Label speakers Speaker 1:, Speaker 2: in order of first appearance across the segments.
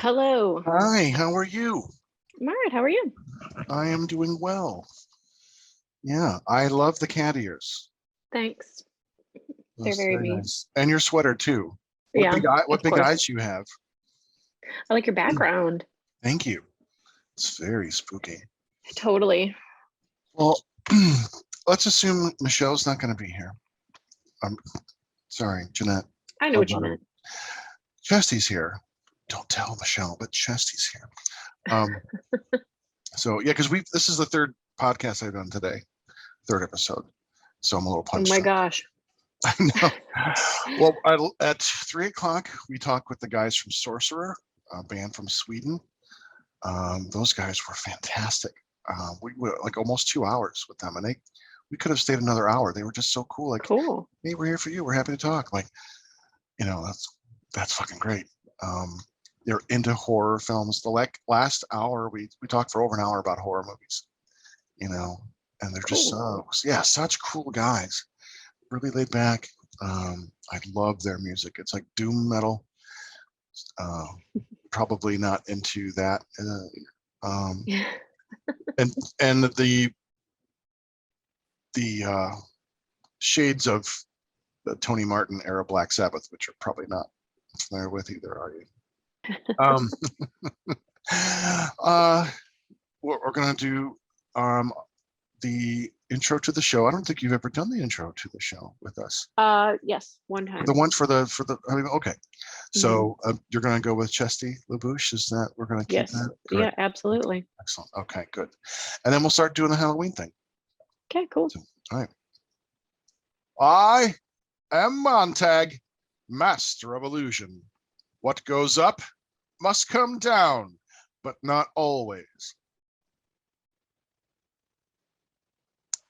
Speaker 1: Hello.
Speaker 2: Hi, how are you?
Speaker 1: I'm all right. How are you?
Speaker 2: I am doing well. Yeah, I love the cat ears.
Speaker 1: Thanks. They're
Speaker 2: That's
Speaker 1: very
Speaker 2: very
Speaker 1: me.
Speaker 2: nice. And your sweater too.
Speaker 1: Yeah,
Speaker 2: What
Speaker 1: of
Speaker 2: big
Speaker 1: course.
Speaker 2: eyes you have.
Speaker 1: I like your background.
Speaker 2: Thank you. It's very spooky.
Speaker 1: Totally.
Speaker 2: Well, let's assume Michelle's not going to be here. I'm sorry, Jeanette.
Speaker 1: I know what you meant.
Speaker 2: Chestie's here. Don't tell Michelle, but Chestie's here. Um, so yeah, because this is the third podcast I've done today, third episode. So I'm a little
Speaker 1: Oh
Speaker 2: punched
Speaker 1: my
Speaker 2: up.
Speaker 1: gosh.
Speaker 2: I know. Well, at 3:00, we talked with the guys from Sorcerer, a band from Sweden. Those guys were fantastic. We were like almost 2 hours with them, and we could have stayed another hour. They were just so cool. Like,
Speaker 1: Cool.
Speaker 2: hey, we're here for you. We're happy to talk. Like, that's fucking great. They're into horror films. The last hour, we talked for over an hour about horror movies. And they're just such cool guys. Really laid back. I love their music. It's like doom metal. Probably not into that. And the shades of the Tony Martin era Black Sabbath, which you're probably not familiar with either, are you? We're gonna do the intro to the show. I don't think you've ever done the intro to the show with us.
Speaker 1: Yes, one time.
Speaker 2: The one for the okay. So you're gonna go with Chestie LaBouche. Is that we're gonna keep that?
Speaker 1: Good. Yeah, absolutely.
Speaker 2: Excellent. Okay, good. And then we'll start doing the Halloween thing.
Speaker 1: Okay, cool.
Speaker 2: So, all right. I am Montag, master of illusion. What goes up must come down, but not always.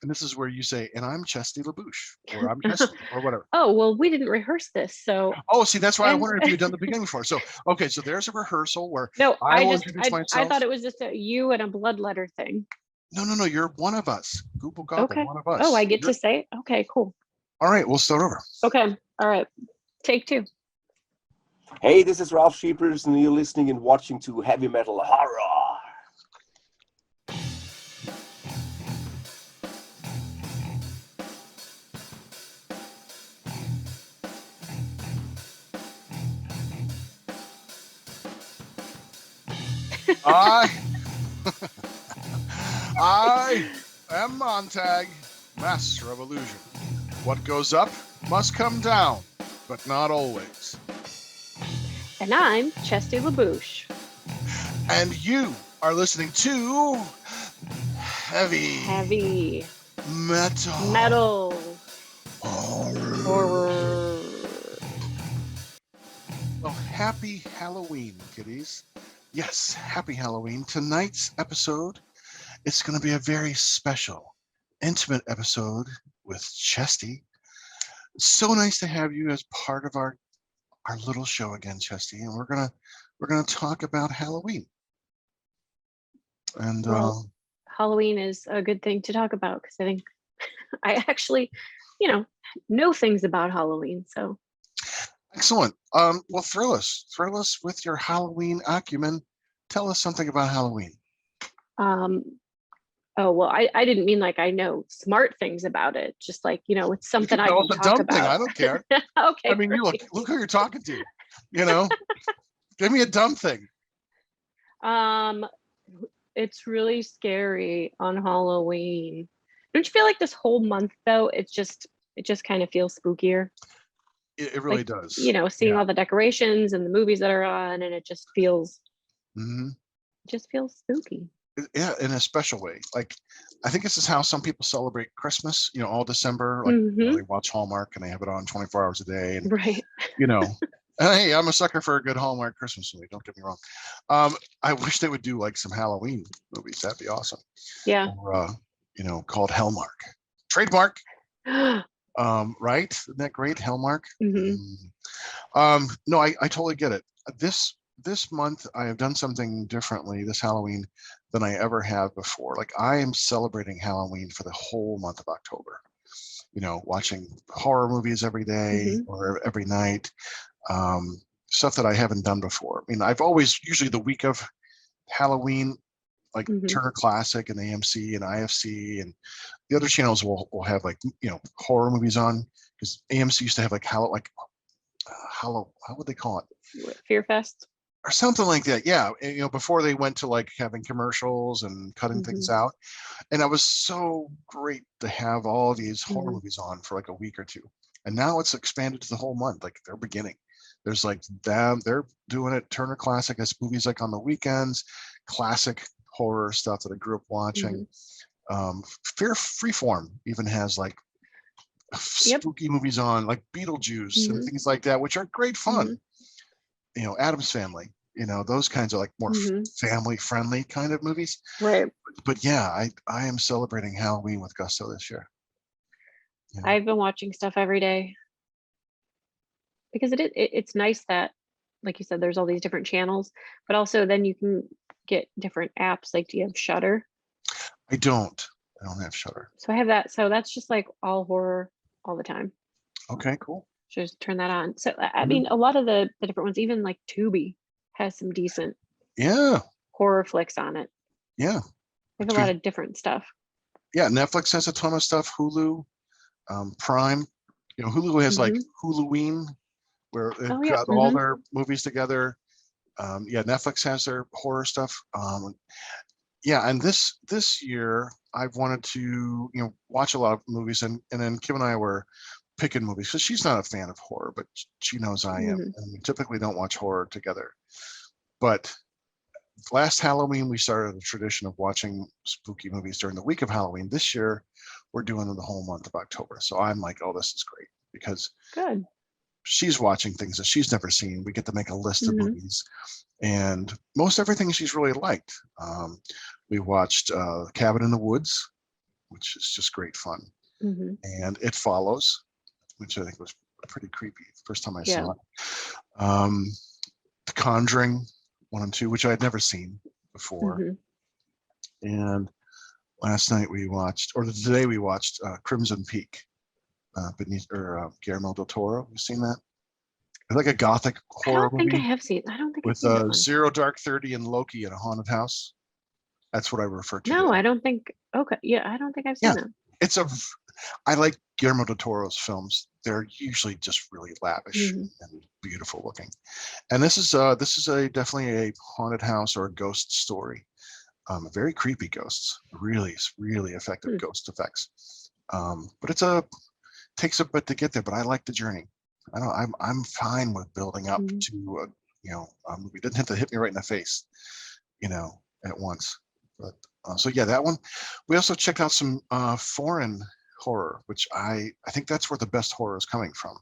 Speaker 2: And this is where you say, and I'm Chestie LaBouche, or I'm Chestie, or whatever.
Speaker 1: Oh, well, we didn't rehearse this, so.
Speaker 2: Oh, see, that's why I wondered if you had done the beginning before. So, okay, so there's a rehearsal where I will introduce myself.
Speaker 1: I thought it was just you and a bloodletter thing.
Speaker 2: No, you're one of us. Google Goblin,
Speaker 1: okay.
Speaker 2: One of us.
Speaker 1: Oh, I get to say? Okay, cool.
Speaker 2: All right, we'll start over.
Speaker 1: Okay, all right. Take two.
Speaker 3: Hey, this is Ralph Sheepers, and you're listening and watching to Heavy Metal Horror.
Speaker 2: I am Montag, master of illusion. What goes up must come down, but not always.
Speaker 1: And I'm Chestie LaBouche.
Speaker 2: And you are listening to Heavy Metal Horror. Well, happy Halloween, kiddies. Yes, happy Halloween. Tonight's episode, it's going to be a very special, intimate episode with Chestie. It's so nice to have you as part of our little show again, Chestie, and we're gonna talk about Halloween. And
Speaker 1: Halloween is a good thing to talk about because I think I actually, know things about Halloween. So
Speaker 2: excellent. Well, thrill us with your Halloween acumen. Tell us something about Halloween.
Speaker 1: Oh, well, I didn't mean like I know smart things about it. Just like, it's something I can talk about.
Speaker 2: Thing. I don't care.
Speaker 1: Okay.
Speaker 2: I mean, you look who you're talking to. Give me a dumb thing.
Speaker 1: It's really scary on Halloween. Don't you feel like this whole month though? It just kind of feels spookier.
Speaker 2: It really does.
Speaker 1: Seeing all the decorations and the movies that are on, and it just feels, just feels spooky.
Speaker 2: Yeah, in a special way. Like, I think this is how some people celebrate Christmas. All December, like they watch Hallmark and they have it on 24 hours a day. And,
Speaker 1: right.
Speaker 2: Hey, I'm a sucker for a good Hallmark Christmas movie. Don't get me wrong. I wish they would do like some Halloween movies. That'd be awesome.
Speaker 1: Yeah.
Speaker 2: Or, called Hellmark. Trademark. Right? Isn't that great? Hellmark. No, I totally get it. This month I have done something differently this Halloween than I ever have before. Like, I am celebrating Halloween for the whole month of October. Watching horror movies every day or every night. stuff that I haven't done before. I mean, I've always usually the week of Halloween, like Turner Classic and AMC and IFC and the other channels will have like, you know, horror movies on, because AMC used to have like how would they call it?
Speaker 1: Fear Fest
Speaker 2: Or something like that. Yeah. And, you know, before they went to like having commercials and cutting things out. And it was so great to have all these horror movies on for like a week or two. And now it's expanded to the whole month. Like they're beginning. There's like them, they're doing it. Turner Classic has movies like on the weekends, classic horror stuff that I grew up watching. Freeform even has like spooky movies on, like Beetlejuice and things like that, which are great fun. You know, Addams Family, you know, those kinds of like more family friendly kind of movies.
Speaker 1: Right.
Speaker 2: But yeah, I am celebrating Halloween with gusto this year. Yeah.
Speaker 1: I've been watching stuff every day because it's nice that, like you said, there's all these different channels, but also then you can get different apps. Like, do you have Shudder?
Speaker 2: I don't have Shudder.
Speaker 1: So I have that. So that's just like all horror all the time.
Speaker 2: Okay, cool.
Speaker 1: Just turn that on. So I mean, a lot of the different ones, even like Tubi has some decent horror flicks on it.
Speaker 2: Yeah.
Speaker 1: They have a lot of different stuff.
Speaker 2: Yeah, Netflix has a ton of stuff. Hulu, Prime. You know, Hulu has like Huluween, where they've got all their movies together. Yeah, Netflix has their horror stuff. Yeah, and this year I've wanted to, you know, watch a lot of movies, and then Kim and I were picking movies because she's not a fan of horror, but she knows I am, and we typically don't watch horror together. But last Halloween we started a tradition of watching spooky movies during the week of Halloween. This year we're doing it the whole month of October, so I'm like, oh, this is great, because she's watching things that she's never seen. We get to make a list of movies, and most everything she's really liked. We watched Cabin in the Woods, which is just great fun, and It Follows, which I think was pretty creepy the first time I saw it. The Conjuring 1 and 2, which I had never seen before. And last night we watched, or today we watched Crimson Peak, Guillermo del Toro. You've seen that? It's like a gothic horror movie.
Speaker 1: I don't think I have seen. I don't think
Speaker 2: with
Speaker 1: I've seen
Speaker 2: Zero Dark 30 and Loki in a haunted house. That's what I refer to.
Speaker 1: No, I don't think. Okay, yeah, I don't think I've seen that.
Speaker 2: I like Guillermo del Toro's films. They're usually just really lavish and beautiful looking. And this is definitely a haunted house or a ghost story. Very creepy ghosts, really, really effective ghost effects. But takes a bit to get there. But I like the journey. I'm fine with building up to a movie. It doesn't have to hit me right in the face, you know, at once. But so yeah, that one. We also checked out some foreign horror, which I think that's where the best horror is coming from.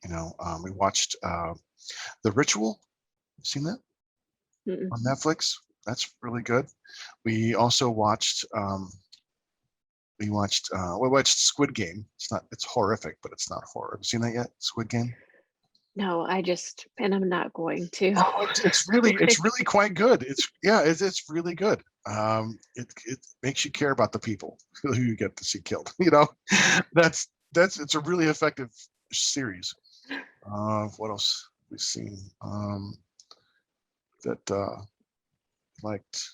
Speaker 2: You know, we watched The Ritual. Seen that on Netflix? That's really good. We also watched Squid Game. It's horrific, but it's not horror. Have you seen that yet? Squid Game?
Speaker 1: No, and I'm not going to.
Speaker 2: Oh, it's really quite good. It's really good. It makes you care about the people who you get to see killed. You know, it's a really effective series. What else have we seen that liked?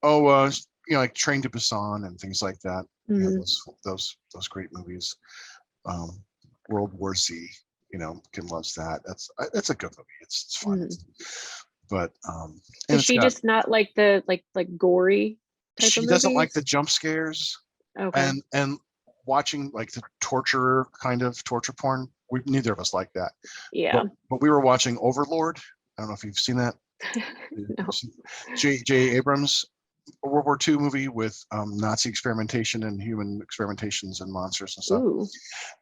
Speaker 2: Like Train to Busan and things like that. You know, those great movies. World War Z. You know, Kim loves that. That's a good movie. It's fun. But
Speaker 1: is she just not like the like gory type
Speaker 2: she
Speaker 1: of
Speaker 2: doesn't
Speaker 1: movies?
Speaker 2: like the jump scares.
Speaker 1: Okay.
Speaker 2: And watching like the torture porn. Neither of us like that.
Speaker 1: Yeah.
Speaker 2: But we were watching Overlord. I don't know if you've seen that.
Speaker 1: No.
Speaker 2: J. Abrams, a World War II movie with Nazi experimentation and human experimentations and monsters and stuff.
Speaker 1: Ooh.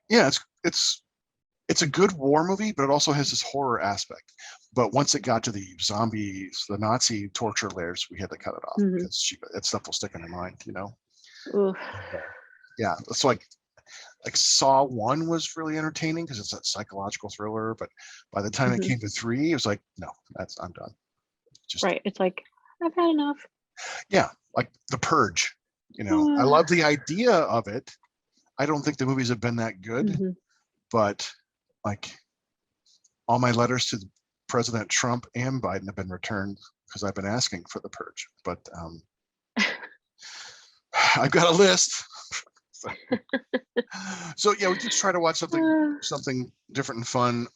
Speaker 2: Yeah, it's a good war movie, but it also has this horror aspect. But once it got to the zombies, the Nazi torture layers, we had to cut it off because that stuff will stick in her mind, you know?
Speaker 1: Ooh.
Speaker 2: Yeah, it's like Saw 1 was really entertaining because it's a psychological thriller, but by the time it came to 3, it was like, no, I'm done.
Speaker 1: Right. It's like, I've had enough.
Speaker 2: Yeah, like The Purge, you know. I love the idea of it. I don't think the movies have been that good, but like all my letters to President Trump and Biden have been returned because I've been asking for the purge. But I've got a list. So yeah, we just try to watch something different and fun.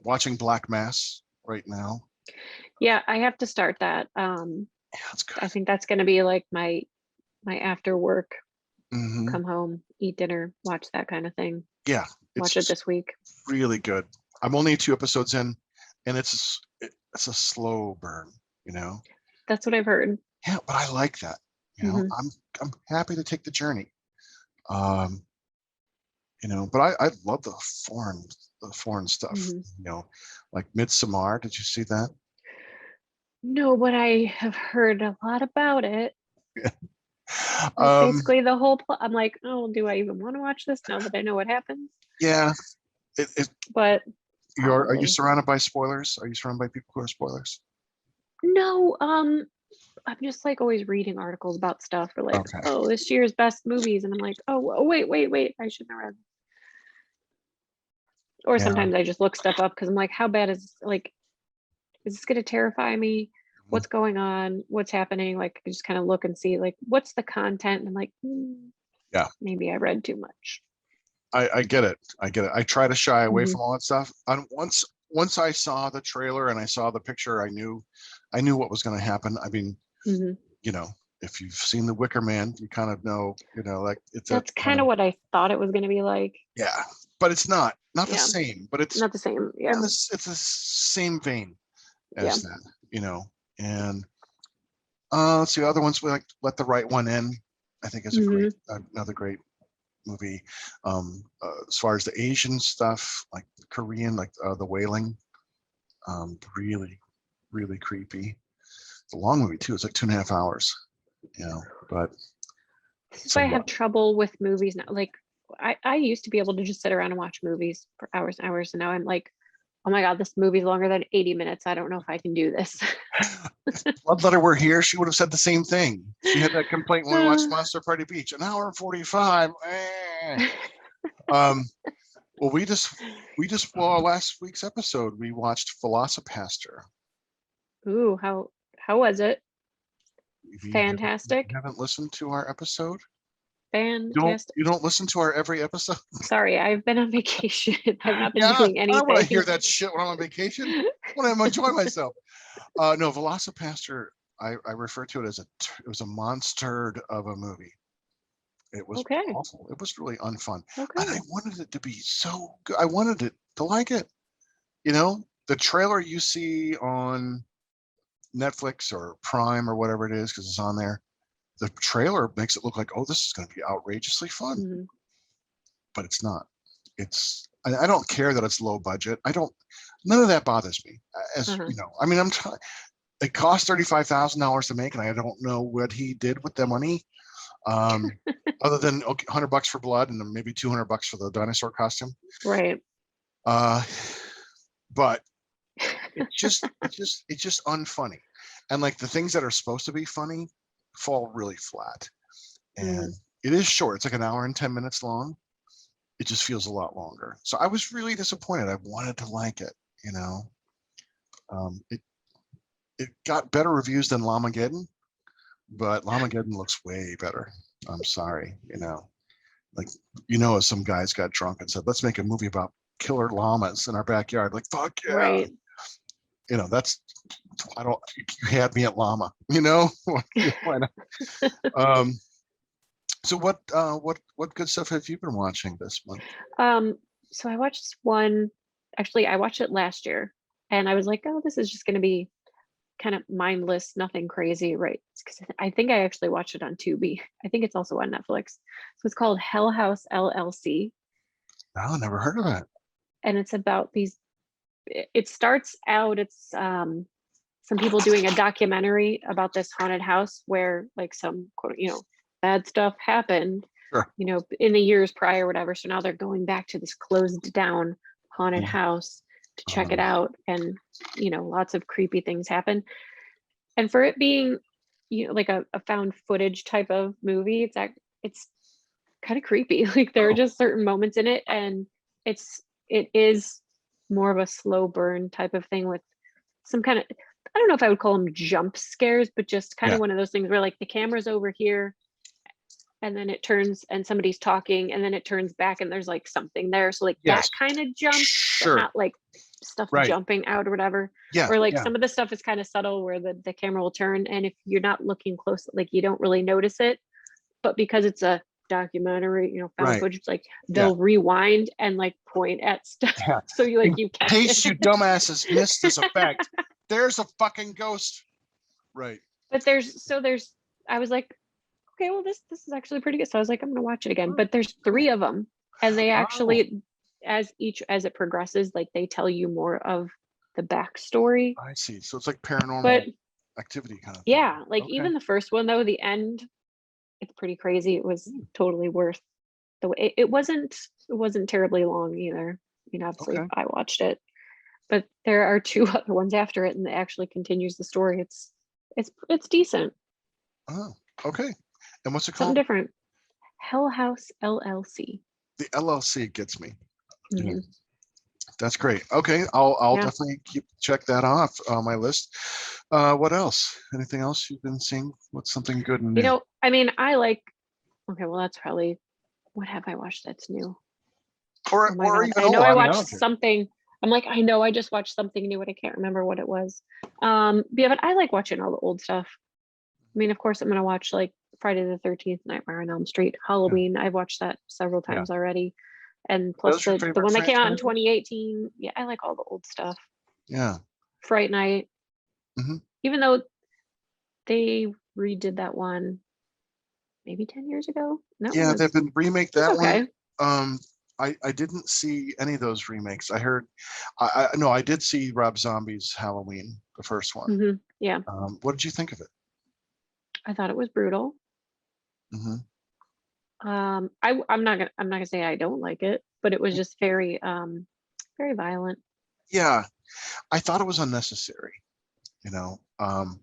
Speaker 2: Watching Black Mass right now.
Speaker 1: Yeah, I have to start that.
Speaker 2: Yeah, that's good.
Speaker 1: I think that's going to be like my after work,
Speaker 2: Mhm.
Speaker 1: come home, eat dinner, watch that kind of thing.
Speaker 2: Yeah,
Speaker 1: Watch it this week.
Speaker 2: really good. I'm only 2 episodes in, and it's a slow burn, you know.
Speaker 1: That's what I've heard.
Speaker 2: Yeah, but I like that. You know,
Speaker 1: Mhm.
Speaker 2: I'm happy to take the journey. You know, but I love the foreign stuff.
Speaker 1: Mhm.
Speaker 2: You know, like Midsommar. Did you see that?
Speaker 1: No, but I have heard a lot about it. Like
Speaker 2: Um,
Speaker 1: basically the whole plot. I'm like, oh, do I even want to watch this now that I know what happens?
Speaker 2: yeah.
Speaker 1: But
Speaker 2: Are you
Speaker 1: probably.
Speaker 2: surrounded by spoilers? Are you surrounded by people who are spoilers?
Speaker 1: No, I'm just like always reading articles about stuff or like,
Speaker 2: Okay.
Speaker 1: oh, this year's best movies, and I'm like, oh, wait, I shouldn't have read. Or
Speaker 2: Yeah.
Speaker 1: sometimes I just look stuff up because I'm like, how bad is is this gonna terrify me? What's going on? What's happening? Like I just kind of look and see like what's the content, and I'm like,
Speaker 2: Yeah.
Speaker 1: maybe I read too much.
Speaker 2: I get it. I get it. I try to shy away
Speaker 1: Mhm.
Speaker 2: from all that stuff. And once I saw the trailer and I saw the picture, I knew what was going to happen. I mean,
Speaker 1: Mhm.
Speaker 2: you know, if you've seen The Wicker Man, you kind of know, like it's that
Speaker 1: That's
Speaker 2: kind
Speaker 1: kind
Speaker 2: of,
Speaker 1: of what I thought it was gonna be like.
Speaker 2: yeah, but it's not the
Speaker 1: Yeah,
Speaker 2: same, but it's
Speaker 1: not the same. Yeah,
Speaker 2: it's the same vein
Speaker 1: yeah.
Speaker 2: as that, and let's see, other ones we like Let the Right One In, I think is
Speaker 1: Mhm.
Speaker 2: another great movie. As far as the Asian stuff, like Korean, like The Wailing, really, really creepy. It's a long movie too. It's like 2.5 hours, but
Speaker 1: This is
Speaker 2: it's a
Speaker 1: why I have
Speaker 2: lot.
Speaker 1: trouble with movies now. Like I used to be able to just sit around and watch movies for hours and hours, and now I'm like, oh my god, this movie's longer than 80 minutes. I don't know if I can do this.
Speaker 2: If Bloodletter were here, she would have said the same thing. She had that complaint when we watched Monster Party Beach, an hour and 45. Well, well, last week's episode, we watched Velocipaster.
Speaker 1: Ooh, how was it?
Speaker 2: If you
Speaker 1: Fantastic.
Speaker 2: haven't listened to our episode,
Speaker 1: Fantastic.
Speaker 2: you don't listen to our every episode.
Speaker 1: Sorry, I've been on vacation. I've not been
Speaker 2: Yeah,
Speaker 1: doing
Speaker 2: I want to
Speaker 1: anything.
Speaker 2: hear that shit when I'm on vacation. When I'm enjoying myself. No, Velocipaster. I refer to it as it was a monster of a movie. It was
Speaker 1: Okay.
Speaker 2: awful. It was really unfun. And I
Speaker 1: Okay.
Speaker 2: wanted it to be so good. I wanted it to like it. The trailer you see on Netflix or Prime or whatever it is, because it's on there, the trailer makes it look like, oh, this is going to be outrageously fun.
Speaker 1: Mhm.
Speaker 2: But it's not. I don't care that it's low budget. None of that bothers me. I mean, it cost $35,000 to make, and I don't know what he did with the money. Other than $100 for blood and then maybe $200 for the dinosaur costume.
Speaker 1: Right.
Speaker 2: But it's just unfunny, and like the things that are supposed to be funny fall really flat. And it is short. It's like an hour and 10 minutes long. It just feels a lot longer. So I was really disappointed. I wanted to like it. It got better reviews than Lamageddon, but Lamageddon looks way better. I'm sorry, like some guys got drunk and said, let's make a movie about killer llamas in our backyard. Like, fuck yeah.
Speaker 1: Right.
Speaker 2: That's, I don't, you had me at llama, why not? So what good stuff have you been watching this month?
Speaker 1: So I watched one, actually I watched it last year, and I was like, oh, this is just gonna be kind of mindless, nothing crazy, right? Because I think I actually watched it on Tubi. I think it's also on Netflix. So it's called Hell House LLC,
Speaker 2: Oh, never heard of that.
Speaker 1: and it's about these. It starts out, it's some people doing a documentary about this haunted house where like some bad stuff happened,
Speaker 2: Sure.
Speaker 1: in the years prior, whatever. So now they're going back to this closed down haunted house to check it out, and lots of creepy things happen. And for it being like a found footage type of movie, it's kind of creepy. Like there are just certain moments in it, and it is more of a slow burn type of thing with some kind of, I don't know if I would call them jump scares, but just kind
Speaker 2: Yeah.
Speaker 1: of one of those things where like the camera's over here and then it turns and somebody's talking and then it turns back and there's like something there. So like
Speaker 2: Yes.
Speaker 1: that kind of jump,
Speaker 2: Sure.
Speaker 1: but not like stuff
Speaker 2: Right.
Speaker 1: jumping out or whatever.
Speaker 2: Yeah.
Speaker 1: Or like
Speaker 2: yeah.
Speaker 1: some of the stuff is kind of subtle where the camera will turn and if you're not looking close, like you don't really notice it. But because it's a documentary, you know, found
Speaker 2: Right.
Speaker 1: footage, like they'll rewind and like point at stuff.
Speaker 2: Yeah.
Speaker 1: So you like
Speaker 2: In
Speaker 1: you catch
Speaker 2: case
Speaker 1: it.
Speaker 2: you dumbasses missed this effect, there's a fucking ghost. Right.
Speaker 1: But I was like, okay, well this is actually pretty good. So I was like, I'm gonna watch it again.
Speaker 2: Oh,
Speaker 1: But there's 3 of them, and they
Speaker 2: Oh.
Speaker 1: actually, as it progresses, like they tell you more of the backstory.
Speaker 2: I see. So it's like paranormal
Speaker 1: But
Speaker 2: activity kind of thing.
Speaker 1: yeah, like
Speaker 2: Okay.
Speaker 1: even the first one though, the end, it's pretty crazy. It was totally worth the way. It wasn't terribly long either. You know, obviously
Speaker 2: Okay.
Speaker 1: I watched it, but there are 2 other ones after it, and it actually continues the story. It's decent.
Speaker 2: Oh, okay. And what's it
Speaker 1: Something
Speaker 2: called?
Speaker 1: different. Hell House LLC.
Speaker 2: The LLC gets me.
Speaker 1: Mhm.
Speaker 2: That's great. Okay, I'll
Speaker 1: Yeah.
Speaker 2: definitely check that off on my list. What else? Anything else you've been seeing? What's something good and new?
Speaker 1: You know, I mean, okay, well, that's probably, what have I watched that's new?
Speaker 2: or
Speaker 1: Oh my
Speaker 2: or
Speaker 1: God.
Speaker 2: even
Speaker 1: I know
Speaker 2: old.
Speaker 1: I
Speaker 2: I mean, I
Speaker 1: watched
Speaker 2: don't care.
Speaker 1: something. I'm like, I know I just watched something new, but I can't remember what it was. Yeah, but I like watching all the old stuff. I mean, of course, I'm gonna watch like Friday the 13th, Nightmare on Elm Street, Halloween. I've watched that several
Speaker 2: Yeah.
Speaker 1: times already. And plus
Speaker 2: Those your
Speaker 1: the
Speaker 2: favorite
Speaker 1: one that came out in
Speaker 2: franchises?
Speaker 1: 2018. Yeah, I like all the old stuff.
Speaker 2: Yeah.
Speaker 1: Fright Night.
Speaker 2: Mhm.
Speaker 1: Even though they redid that one maybe 10 years ago. That one
Speaker 2: Yeah, they've
Speaker 1: was
Speaker 2: been remake
Speaker 1: it's
Speaker 2: that
Speaker 1: okay.
Speaker 2: one. I didn't see any of those remakes. I heard. I no, I did see Rob Zombie's Halloween, the first one.
Speaker 1: Yeah,
Speaker 2: What did you think of it?
Speaker 1: I thought it was brutal.
Speaker 2: hmm
Speaker 1: I'm not gonna say I don't like it, but it was just very very violent.
Speaker 2: Yeah, I thought it was unnecessary. You know,
Speaker 1: There
Speaker 2: and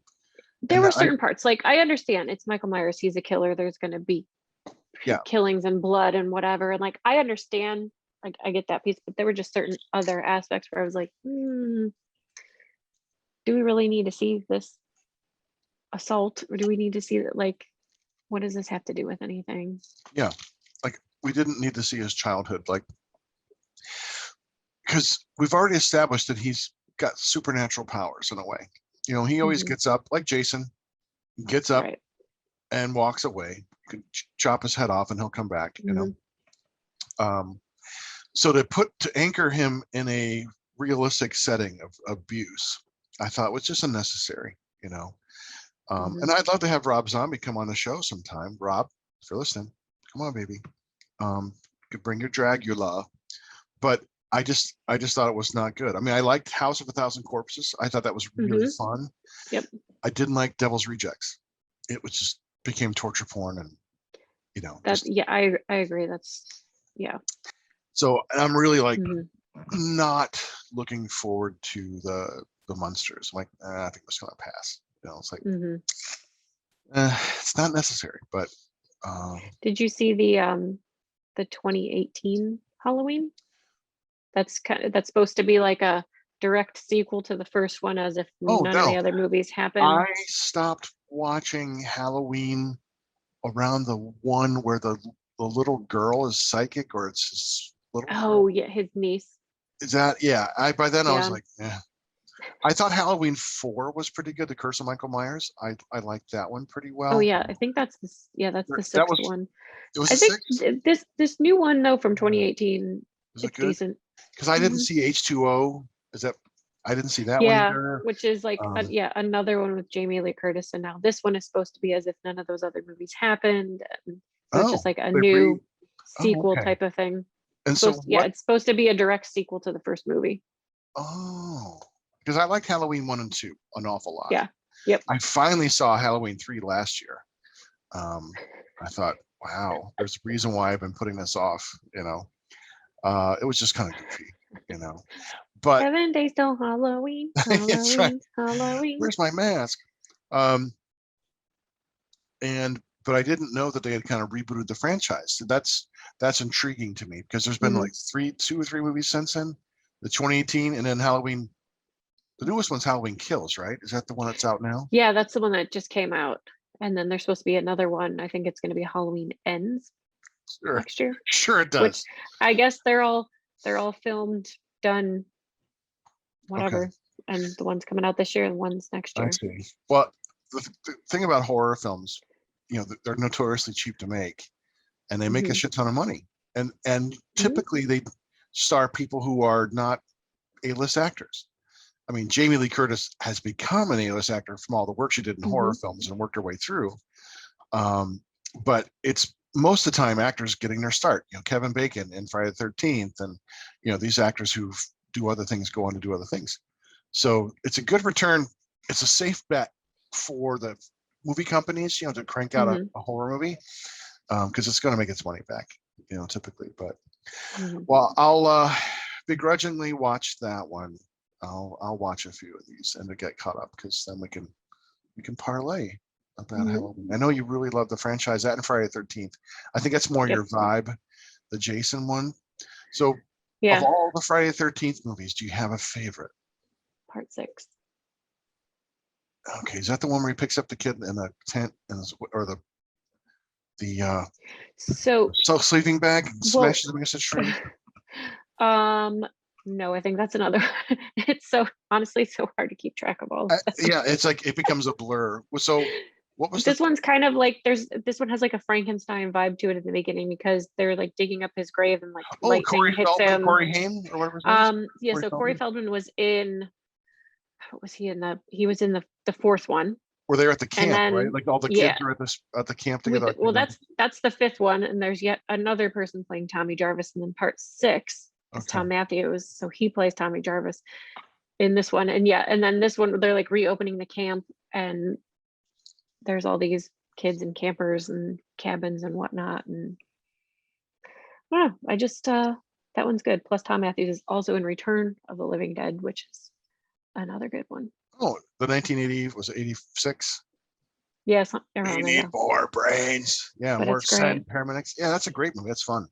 Speaker 1: were
Speaker 2: that I
Speaker 1: certain parts, like I understand it's Michael Myers, he's a killer, there's gonna be
Speaker 2: yeah
Speaker 1: killings and blood and whatever, and like I understand, like I get that piece, but there were just certain other aspects where I was like, do we really need to see this assault, or do we need to see that, like what does this have to do with anything?
Speaker 2: yeah, like we didn't need to see his childhood, like because we've already established that he's got supernatural powers in a way. You know, he always gets up like Jason, gets up
Speaker 1: Right.
Speaker 2: and walks away. You can chop his head off and he'll come back. You know, so to anchor him in a realistic setting of abuse, I thought was just unnecessary. You know, and I'd love to have Rob Zombie come on the show sometime. Rob, if you're listening, come on, baby. You could bring your Dragula, but I just thought it was not good. I mean, I liked House of a Thousand Corpses. I thought that was really fun.
Speaker 1: Yep.
Speaker 2: I didn't like Devil's Rejects. It was just became torture porn, and you know.
Speaker 1: I agree. Yeah.
Speaker 2: So I'm really like not looking forward to the monsters. I'm like, I think it's gonna pass. You know, it's like it's not necessary. But
Speaker 1: did you see the 2018 Halloween? That's supposed to be like a direct sequel to the first one, as if none of the other movies happened.
Speaker 2: I stopped watching Halloween around the one where the little girl is psychic, or it's his little girl.
Speaker 1: Yeah, his niece.
Speaker 2: Is that by then I was like, I thought Halloween 4 was pretty good, The Curse of Michael Myers. I liked that one pretty well.
Speaker 1: Oh yeah, I think that's the sixth one.
Speaker 2: It was
Speaker 1: I
Speaker 2: the
Speaker 1: think
Speaker 2: sixth?
Speaker 1: this new one though from 2018, it's decent.
Speaker 2: Because I didn't see H2O. I didn't see that one either.
Speaker 1: Which is like another one with Jamie Lee Curtis, and now this one is supposed to be as if none of those other movies happened. And so it's just like a new sequel type of thing.
Speaker 2: And
Speaker 1: it's supposed to be a direct sequel to the first movie.
Speaker 2: Oh, because I liked Halloween 1 and 2 an awful lot.
Speaker 1: Yeah. Yep.
Speaker 2: I finally saw Halloween 3 last year. I thought, wow, there's a reason why I've been putting this off. You know, it was just kind of goofy. You know, but
Speaker 1: 7 days till Halloween.
Speaker 2: that's right.
Speaker 1: Halloween.
Speaker 2: Where's my mask? But I didn't know that they had kind of rebooted the franchise. So that's intriguing to me, because there's been like 2 or 3 movies since then, the 2018 and then Halloween The newest one's Halloween Kills, right? Is that the one that's out now?
Speaker 1: Yeah, that's the one that just came out. And then there's supposed to be another one. I think it's going to be Halloween Ends
Speaker 2: Sure,
Speaker 1: next year,
Speaker 2: sure it
Speaker 1: which
Speaker 2: does.
Speaker 1: I guess they're all filmed, done,
Speaker 2: Okay,
Speaker 1: whatever. And the one's coming out this year and one's next
Speaker 2: I
Speaker 1: year.
Speaker 2: see. Well, the thing about horror films, they're notoriously cheap to make, and they make a shit ton of money. And typically they star people who are not A-list actors. I mean, Jamie Lee Curtis has become an A-list actor from all the work she did in horror films and worked her way through. But it's most of the time actors getting their start. Kevin Bacon in Friday the 13th, and these actors who do other things go on to do other things. So it's a good return. It's a safe bet for the movie companies, to crank out a horror movie, because it's going to make its money back, typically. But well, I'll begrudgingly watch that one. I'll watch a few of these and to get caught up, because then we can parlay about Halloween. I know you really love the franchise. That and Friday the 13th. I think that's more your vibe, the Jason one. So of all the Friday the 13th movies, do you have a favorite?
Speaker 1: Part 6.
Speaker 2: Okay, is that the one where he picks up the kid in the tent or the sleeping bag and smashes him against a tree?
Speaker 1: No, I think that's another. It's honestly so hard to keep track of all of this.
Speaker 2: Yeah, it's like it becomes a blur. So what was
Speaker 1: this one's kind of like this one has like a Frankenstein vibe to it in the beginning, because they're like digging up his grave and like lightning hits him.
Speaker 2: Corey Haim or whatever his name is?
Speaker 1: Yeah, so Corey Feldman was in, what was he in he was in the fourth one.
Speaker 2: Where they're at the camp,
Speaker 1: then,
Speaker 2: right? Like all the kids are at the camp together.
Speaker 1: Well, that's the fifth one, and there's yet another person playing Tommy Jarvis, and then part 6 is Tom Matthews, so he plays Tommy Jarvis in this one. And and then this one they're like reopening the camp, and there's all these kids and campers and cabins and whatnot. And I just that one's good. Plus Tom Matthews is also in Return of the Living Dead, which is another good one.
Speaker 2: Oh, the 1980 was 86.
Speaker 1: Yeah,
Speaker 2: you need more brains. Yeah,
Speaker 1: but
Speaker 2: more paramedics. Yeah, that's a great movie. That's fun.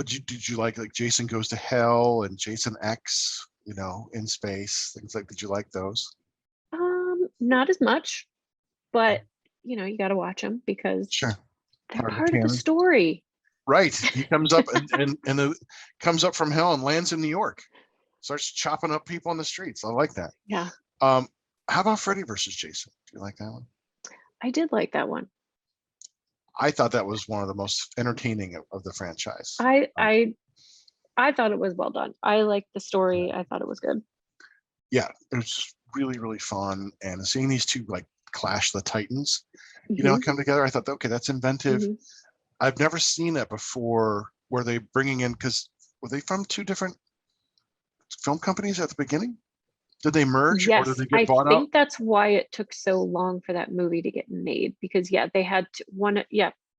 Speaker 2: Did you like Jason Goes to Hell and Jason X? In space, things like. Did you like those?
Speaker 1: Not as much, but you got to watch them because they're part of the story. Right.
Speaker 2: He comes up and comes up from hell and lands in New York. Starts chopping up people on the streets. I like that.
Speaker 1: Yeah.
Speaker 2: How about Freddy versus Jason? Do you like that one?
Speaker 1: I did like that one.
Speaker 2: I thought that was one of the most entertaining of the franchise.
Speaker 1: I thought it was well done. I liked the story. I thought it was good.
Speaker 2: Yeah, it was really, really fun. And seeing these two clash the Titans, come together, I thought, okay, that's inventive. I've never seen that before, where they bringing in, because were they from two different film companies at the beginning? Did they merge, or did they get bought out?
Speaker 1: I think that's why it took so long for that movie to get made, because they had one.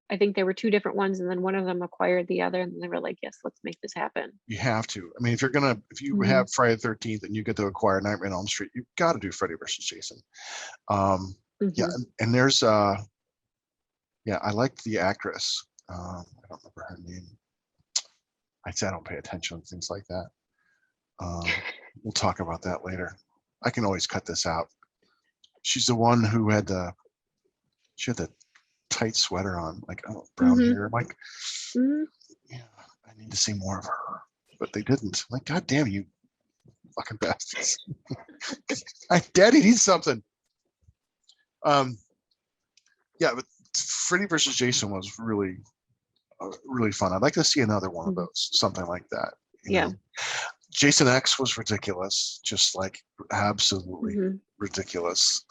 Speaker 1: I think there were two different ones, and then one of them acquired the other, and they were like, yes, let's make this happen.
Speaker 2: You have to. I mean, if you have Friday the 13th and you get to acquire Nightmare on Elm Street, you've got to do Freddy versus Jason. Yeah, and there's I liked the actress. I don't remember her name. I don't pay attention to things like that. We'll talk about that later. I can always cut this out. She's the one who had the tight sweater on, brown hair. Yeah, I need to see more of her, but they didn't. God damn you, fucking bastards! Daddy needs something. Yeah, but Freddy versus Jason was really, really fun. I'd like to see another one of those, something like that. You know? Jason X was ridiculous, just absolutely ridiculous.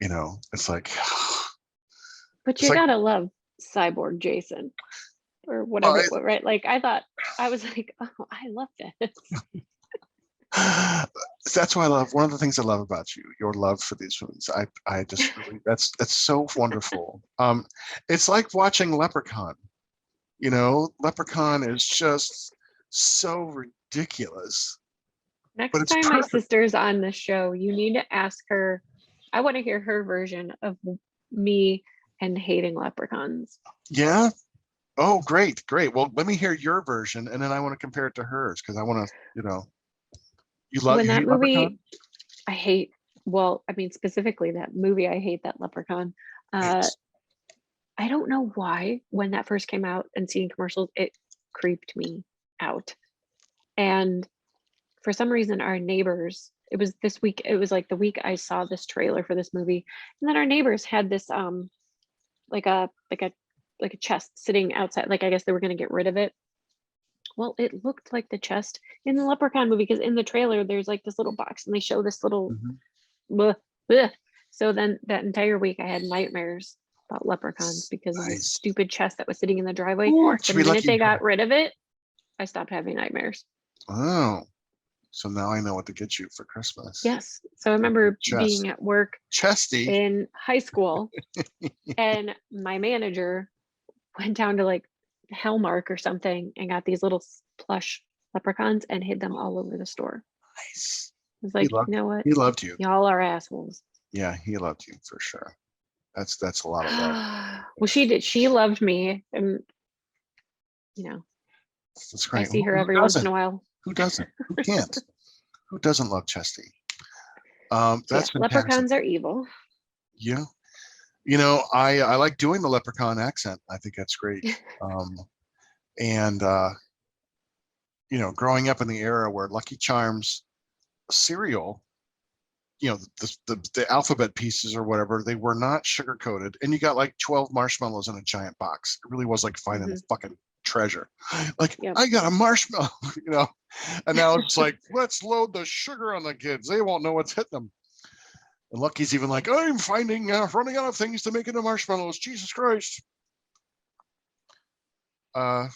Speaker 2: It's like.
Speaker 1: But you gotta love Cyborg Jason, or whatever, right? I was like, oh, I love this.
Speaker 2: That's why I love. One of the things I love about you, your love for these movies. I just really, that's so wonderful. It's like watching Leprechaun. Leprechaun is just so ridiculous.
Speaker 1: Next time my sister's on the show, you need to ask her. I want to hear her version of me and hating leprechauns.
Speaker 2: Yeah. Oh, great. Well, let me hear your version, and then I want to compare it to hers because I want to, you
Speaker 1: When that
Speaker 2: hate Leprechaun?
Speaker 1: movie, I hate, well, I mean, specifically that movie, I hate that Leprechaun.
Speaker 2: Nice.
Speaker 1: I don't know why, when that first came out and seeing commercials, it creeped me out. And for some reason, our neighbors, it was this week, it was like the week I saw this trailer for this movie, and then our neighbors had this like a chest sitting outside. Like I guess they were gonna get rid of it. Well, it looked like the chest in the Leprechaun movie because in the trailer there's like this little box and they show this little
Speaker 2: Mhm.
Speaker 1: bleh, bleh. So then that entire week I had nightmares about leprechauns because of this
Speaker 2: Nice.
Speaker 1: stupid chest that was sitting in the driveway.
Speaker 2: Ooh, aren't
Speaker 1: The
Speaker 2: you be
Speaker 1: minute
Speaker 2: lucky?
Speaker 1: they got rid of it, I stopped having nightmares.
Speaker 2: Oh, so now I know what to get you for Christmas.
Speaker 1: Yes. So I remember
Speaker 2: Chest.
Speaker 1: being at work
Speaker 2: Chesty.
Speaker 1: in high school and my manager went down to like Hellmark or something and got these little plush leprechauns and hid them all over the store.
Speaker 2: Nice.
Speaker 1: I was like, you know what?
Speaker 2: He loved you.
Speaker 1: Y'all are assholes.
Speaker 2: Yeah, he loved you for sure. That's a lot of love.
Speaker 1: Well, she did. She loved me, and
Speaker 2: That's
Speaker 1: I
Speaker 2: great.
Speaker 1: see her
Speaker 2: Who
Speaker 1: every once in
Speaker 2: doesn't?
Speaker 1: a while.
Speaker 2: Who doesn't? Who can't? Who doesn't love Chesty?
Speaker 1: So
Speaker 2: That's
Speaker 1: yes,
Speaker 2: fantastic.
Speaker 1: leprechauns are evil.
Speaker 2: Yeah. I like doing the leprechaun accent. I think that's great. And growing up in the era where Lucky Charms cereal, the alphabet pieces or whatever, they were not sugar coated, and you got like 12 marshmallows in a giant box. It really was like finding the fucking treasure. Like,
Speaker 1: Yep.
Speaker 2: I got a marshmallow, and now it's like, let's load the sugar on the kids. They won't know what's hitting them. And Lucky's even like, I'm finding running out of things to make into marshmallows. Jesus Christ. Yeah,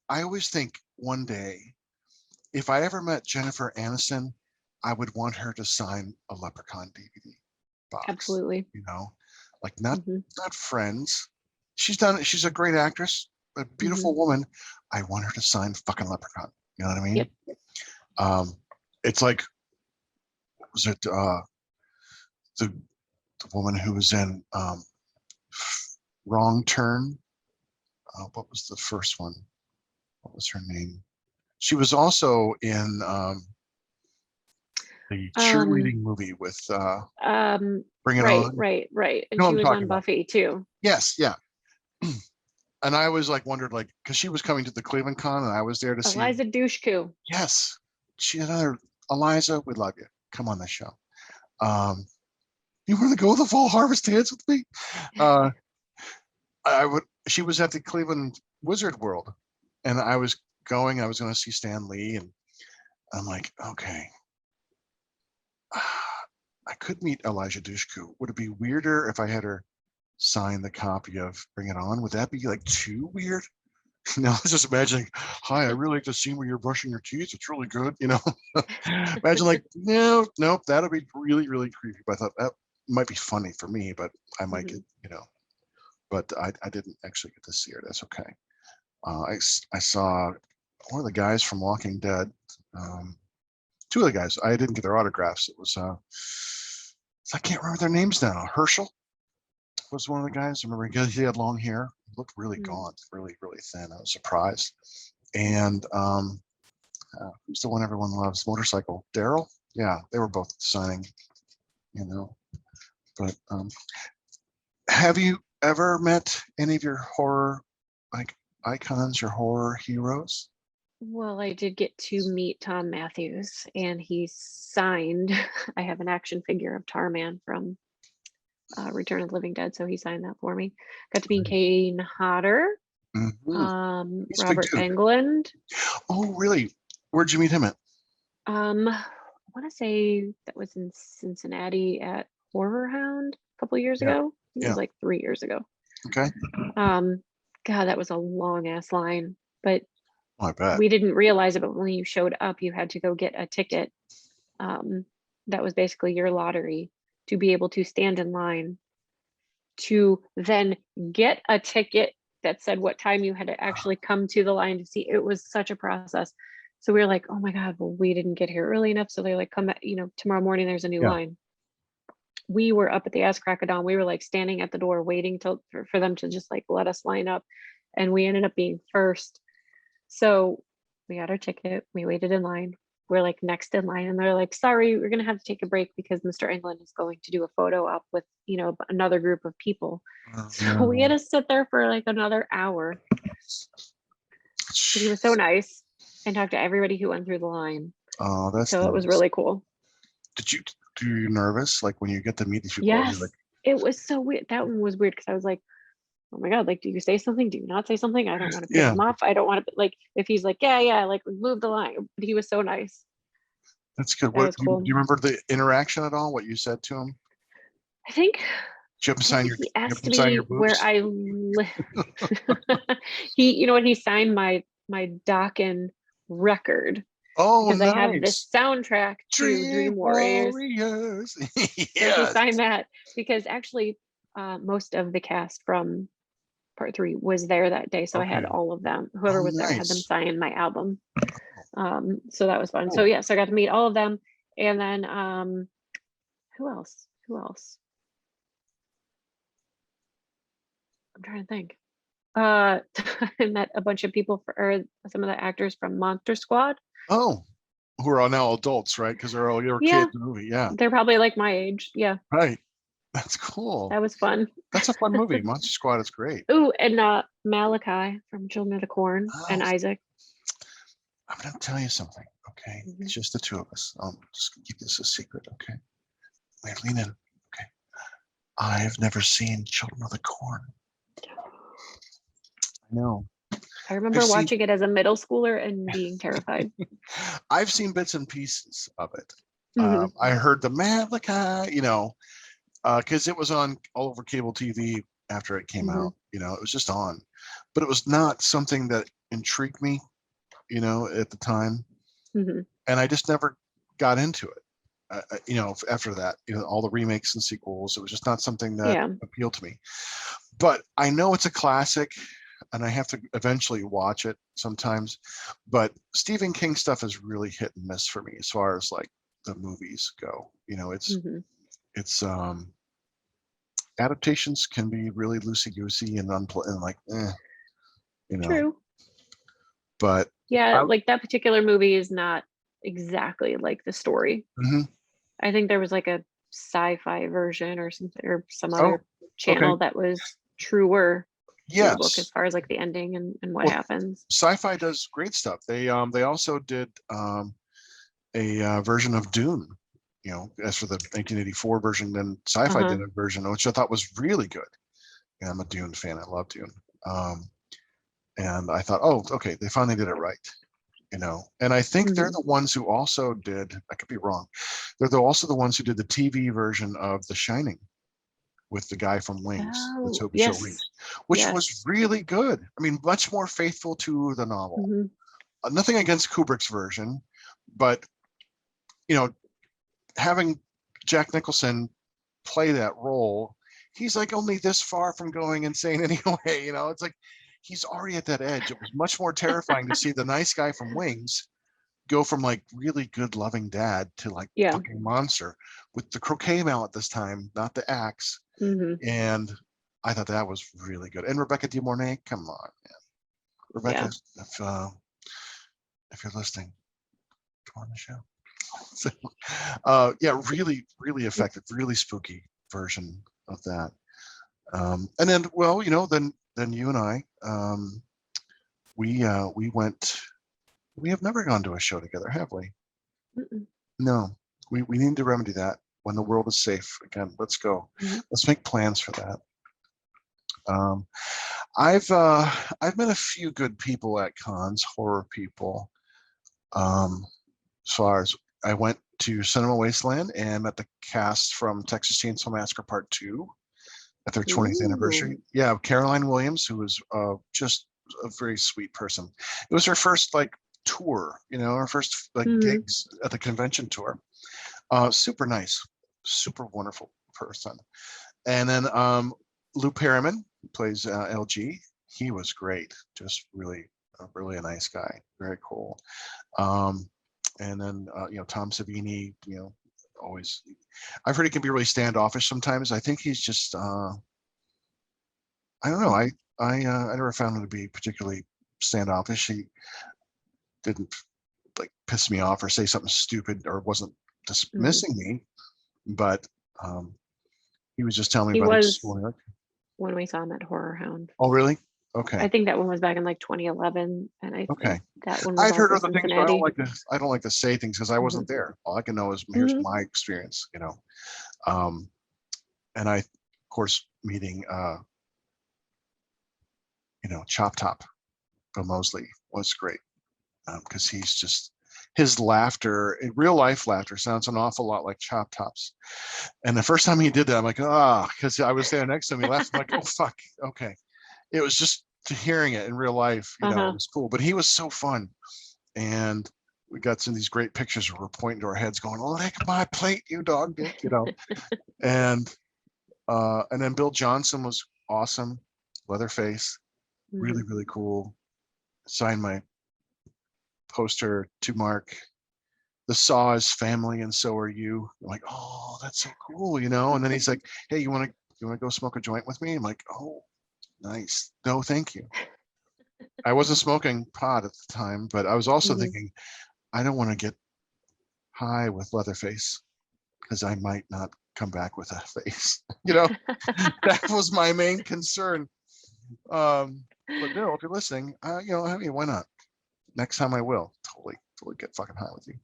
Speaker 2: I always think one day, if I ever met Jennifer Aniston, I would want her to sign a Leprechaun DVD box.
Speaker 1: Absolutely.
Speaker 2: Like not Friends. She's a great actress, a beautiful woman. I want her to sign fucking Leprechaun. You know what I mean?
Speaker 1: Yep.
Speaker 2: It's like, was it the woman who was in Wrong Turn? What was the first one? What was her name? She was also in the cheerleading movie with Bring It On.
Speaker 1: Right. And
Speaker 2: No,
Speaker 1: she
Speaker 2: I'm
Speaker 1: was
Speaker 2: talking
Speaker 1: on
Speaker 2: about
Speaker 1: Buffy too.
Speaker 2: Yes, yeah. And I always wondered because she was coming to the Cleveland Con and I was there to see.
Speaker 1: Eliza Dushku.
Speaker 2: Yes, she another Eliza. We love you. Come on the show. You want to go to the Fall Harvest Dance with me? I would. She was at the Cleveland Wizard World, and I was going. I was going to see Stan Lee, and I'm like, okay, I could meet Elijah Dushku. Would it be weirder if I had her sign the copy of Bring It On? Would that be like too weird? I was just imagining, hi, I really like the scene where you're brushing your teeth. It's really good. Imagine like, nope, that'll be really, really creepy. But I thought that might be funny for me, but I might get, but I didn't actually get to see her. That's okay. I saw one of the guys from Walking Dead. Two of the guys, I didn't get their autographs. It was, I can't remember their names now. Herschel was one of the guys. I remember he had long hair. He looked really gaunt, really, really thin. I was surprised. And who's the one everyone loves? Motorcycle. Daryl? Yeah, they were both signing, But have you ever met any of your horror icons, your horror heroes?
Speaker 1: Well, I did get to meet Tom Matthews, and he signed. I have an action figure of Tarman from Return of the Living Dead, so he signed that for me. Got to meet Kane Hodder, Robert Englund.
Speaker 2: Oh, really? Where'd you meet him at?
Speaker 1: I want to say that was in Cincinnati at Horror Hound a couple years ago. I think it was like 3 years ago.
Speaker 2: Okay.
Speaker 1: God, that was a long ass line, but
Speaker 2: I bet.
Speaker 1: we didn't realize it, but when you showed up, you had to go get a ticket. That was basically your lottery to be able to stand in line to then get a ticket that said what time you had to actually come to the line to see. It was such a process. So we were like, oh my God, well, we didn't get here early enough. So they're like, come back, tomorrow morning, there's a new line. we were up at the ass crack of dawn. We were like standing at the door waiting for them to just like let us line up, and we ended up being first. So we got our ticket, we waited in line, we're like next in line, and they're like, sorry, we're gonna have to take a break because Mr. England is going to do a photo op with, you know, another group of people. So we had to sit there for like another hour. But he was so nice and talked to everybody who went through the line.
Speaker 2: Oh, that's
Speaker 1: So
Speaker 2: nice.
Speaker 1: it was really cool.
Speaker 2: Do you nervous like when you get to meet these people?
Speaker 1: Yes,
Speaker 2: Like,
Speaker 1: it was so weird. That one was weird because I was like, oh my God, like, do you say something? Do you not say something? I don't want to piss
Speaker 2: yeah,
Speaker 1: him off. I don't want to, like, if he's like, yeah, like, move the line. But he was so nice.
Speaker 2: that's good.
Speaker 1: That was cool.
Speaker 2: Do you remember the interaction at all? What you said to him?
Speaker 1: I think
Speaker 2: Did you have him sign your?
Speaker 1: he
Speaker 2: You have
Speaker 1: asked
Speaker 2: him sign your
Speaker 1: me where
Speaker 2: boobs?
Speaker 1: I live. You know what? He signed my Dokken record
Speaker 2: Oh,
Speaker 1: because I have this
Speaker 2: nice.
Speaker 1: soundtrack to
Speaker 2: Dream
Speaker 1: Dream Warriors.
Speaker 2: Warriors.
Speaker 1: So he
Speaker 2: Yes.
Speaker 1: signed that because actually most of the cast from part 3 was there that day. So I had
Speaker 2: Okay.
Speaker 1: all of them. Whoever
Speaker 2: Oh,
Speaker 1: was there, I had them
Speaker 2: nice.
Speaker 1: sign my album. So that was fun. So
Speaker 2: Cool.
Speaker 1: yeah, so I got to meet all of them. And then who else? I'm trying to think. I met a bunch of people or some of the actors from Monster Squad.
Speaker 2: Oh, who are all now adults, right? Because they're all your
Speaker 1: Yeah,
Speaker 2: kids in the movie. Yeah,
Speaker 1: they're probably like my age. Yeah,
Speaker 2: right. That's cool.
Speaker 1: that was fun.
Speaker 2: That's a fun movie. Monster Squad is great.
Speaker 1: Ooh, and Malachi from Children of the Corn and
Speaker 2: Oh,
Speaker 1: Isaac.
Speaker 2: I'm gonna tell you something. Okay,
Speaker 1: Mhm.
Speaker 2: it's just the two of us. I'll just keep this a secret. Okay, wait, lean in. Okay, I've never seen Children of the Corn. I know.
Speaker 1: I
Speaker 2: I've
Speaker 1: remember
Speaker 2: seen
Speaker 1: watching it as a middle schooler and being terrified.
Speaker 2: I've seen bits and pieces of it.
Speaker 1: Mhm.
Speaker 2: I heard the Malachi, because it was on all over cable TV after it came
Speaker 1: Mhm.
Speaker 2: out. It was just on, but it was not something that intrigued me, at the time,
Speaker 1: Mhm.
Speaker 2: and I just never got into it. After that, all the remakes and sequels, it was just not something that
Speaker 1: Yeah.
Speaker 2: appealed to me. But I know it's a classic, and I have to eventually watch it sometimes. But Stephen King stuff is really hit and miss for me as far as like the movies go.
Speaker 1: Mhm.
Speaker 2: It's adaptations can be really loosey goosey and and like,
Speaker 1: True.
Speaker 2: But
Speaker 1: Yeah,
Speaker 2: I,
Speaker 1: like that particular movie is not exactly like the story.
Speaker 2: mhm.
Speaker 1: I think there was like a sci-fi version or something or some
Speaker 2: Oh,
Speaker 1: other
Speaker 2: okay,
Speaker 1: channel that was truer to the book as
Speaker 2: yes.
Speaker 1: far as like the ending and what
Speaker 2: Well,
Speaker 1: happens.
Speaker 2: sci-fi does great stuff. They also did a version of Dune. As for the 1984 version, then Sci-Fi
Speaker 1: Uh-huh.
Speaker 2: did a version which I thought was really good. And I'm a Dune fan. I love Dune. And I thought, oh, okay, they finally did it right. And I think they're
Speaker 1: Mhm.
Speaker 2: the ones who also did. I could be wrong. Also the ones who did the TV version of The Shining with the guy from Wings, the
Speaker 1: Oh,
Speaker 2: Toby Show
Speaker 1: yes.
Speaker 2: Wings, which was
Speaker 1: Yes.
Speaker 2: really good. I mean, much more faithful to the novel.
Speaker 1: Mhm.
Speaker 2: Nothing against Kubrick's version, but you know, having Jack Nicholson play that role, he's like only this far from going insane anyway. It's like he's already at that edge. It was much more terrifying to see the nice guy from Wings go from like really good loving dad to like
Speaker 1: Yeah.
Speaker 2: fucking monster with the croquet mallet this time, not the axe.
Speaker 1: Mhm.
Speaker 2: And I thought that was really good. And Rebecca De Mornay, come on, man.
Speaker 1: Yeah.
Speaker 2: Rebecca, if you're listening, come on the show. So, yeah, really, really effective, really spooky version of that. And then, well, then you and I, we went. We have never gone to a show together, have we?
Speaker 1: Mm-mm.
Speaker 2: No. We need to remedy that when the world is safe again. Let's go.
Speaker 1: Mhm.
Speaker 2: Let's make plans for that. Um, I've met a few good people at cons, horror people. As far as I went to Cinema Wasteland and met the cast from Texas Chainsaw Massacre Part 2 at their 20th anniversary.
Speaker 1: Ooh.
Speaker 2: Yeah, Caroline Williams, who was just a very sweet person. It was her first like tour, her first like
Speaker 1: Mhm.
Speaker 2: gigs at the convention tour. Super nice, super wonderful person. And then Lou Perriman, who plays LG. He was great, just really a nice guy, very cool. And then Tom Savini, always. I've heard he can be really standoffish sometimes. I think he's just. I don't know. I never found him to be particularly standoffish. He didn't like piss me off or say something stupid or wasn't dismissing me, but he was just telling me
Speaker 1: He
Speaker 2: about his
Speaker 1: was
Speaker 2: story.
Speaker 1: when we saw him at Horror Hound.
Speaker 2: Oh, really? Okay.
Speaker 1: I think that one was back in like 2011, and I
Speaker 2: Okay.
Speaker 1: think that one was
Speaker 2: I'd heard
Speaker 1: also
Speaker 2: other things, but I
Speaker 1: Cincinnati.
Speaker 2: don't like to say things because I wasn't there. All I can know is here's my experience, you know. And I, of course, meeting you know, Chop Top Bill Moseley was great because he's just his laughter, real life laughter, sounds an awful lot like Chop Top's. And the first time he did that, I'm like, because I was there next to him. He laughed. I'm like, oh fuck, okay. It was just hearing it in real life, you know, it was cool. But he was so fun, and we got some of these great pictures where we're pointing to our heads, going, "Lick my plate, you dog dick," you know. And then Bill Johnson was awesome, Leatherface, really really cool. Signed my poster to Mark. The Saw is family, and so are you. I'm like, oh, that's so cool, you know. And then he's like, hey, you want to go smoke a joint with me? I'm like, oh, nice. No, thank you. I wasn't smoking pot at the time, but I was also thinking, I don't want to get high with Leatherface because I might not come back with a face. You know, that was my main concern. But Bill, if you're listening, you know, I mean, why not? Next time I will totally get fucking high with you.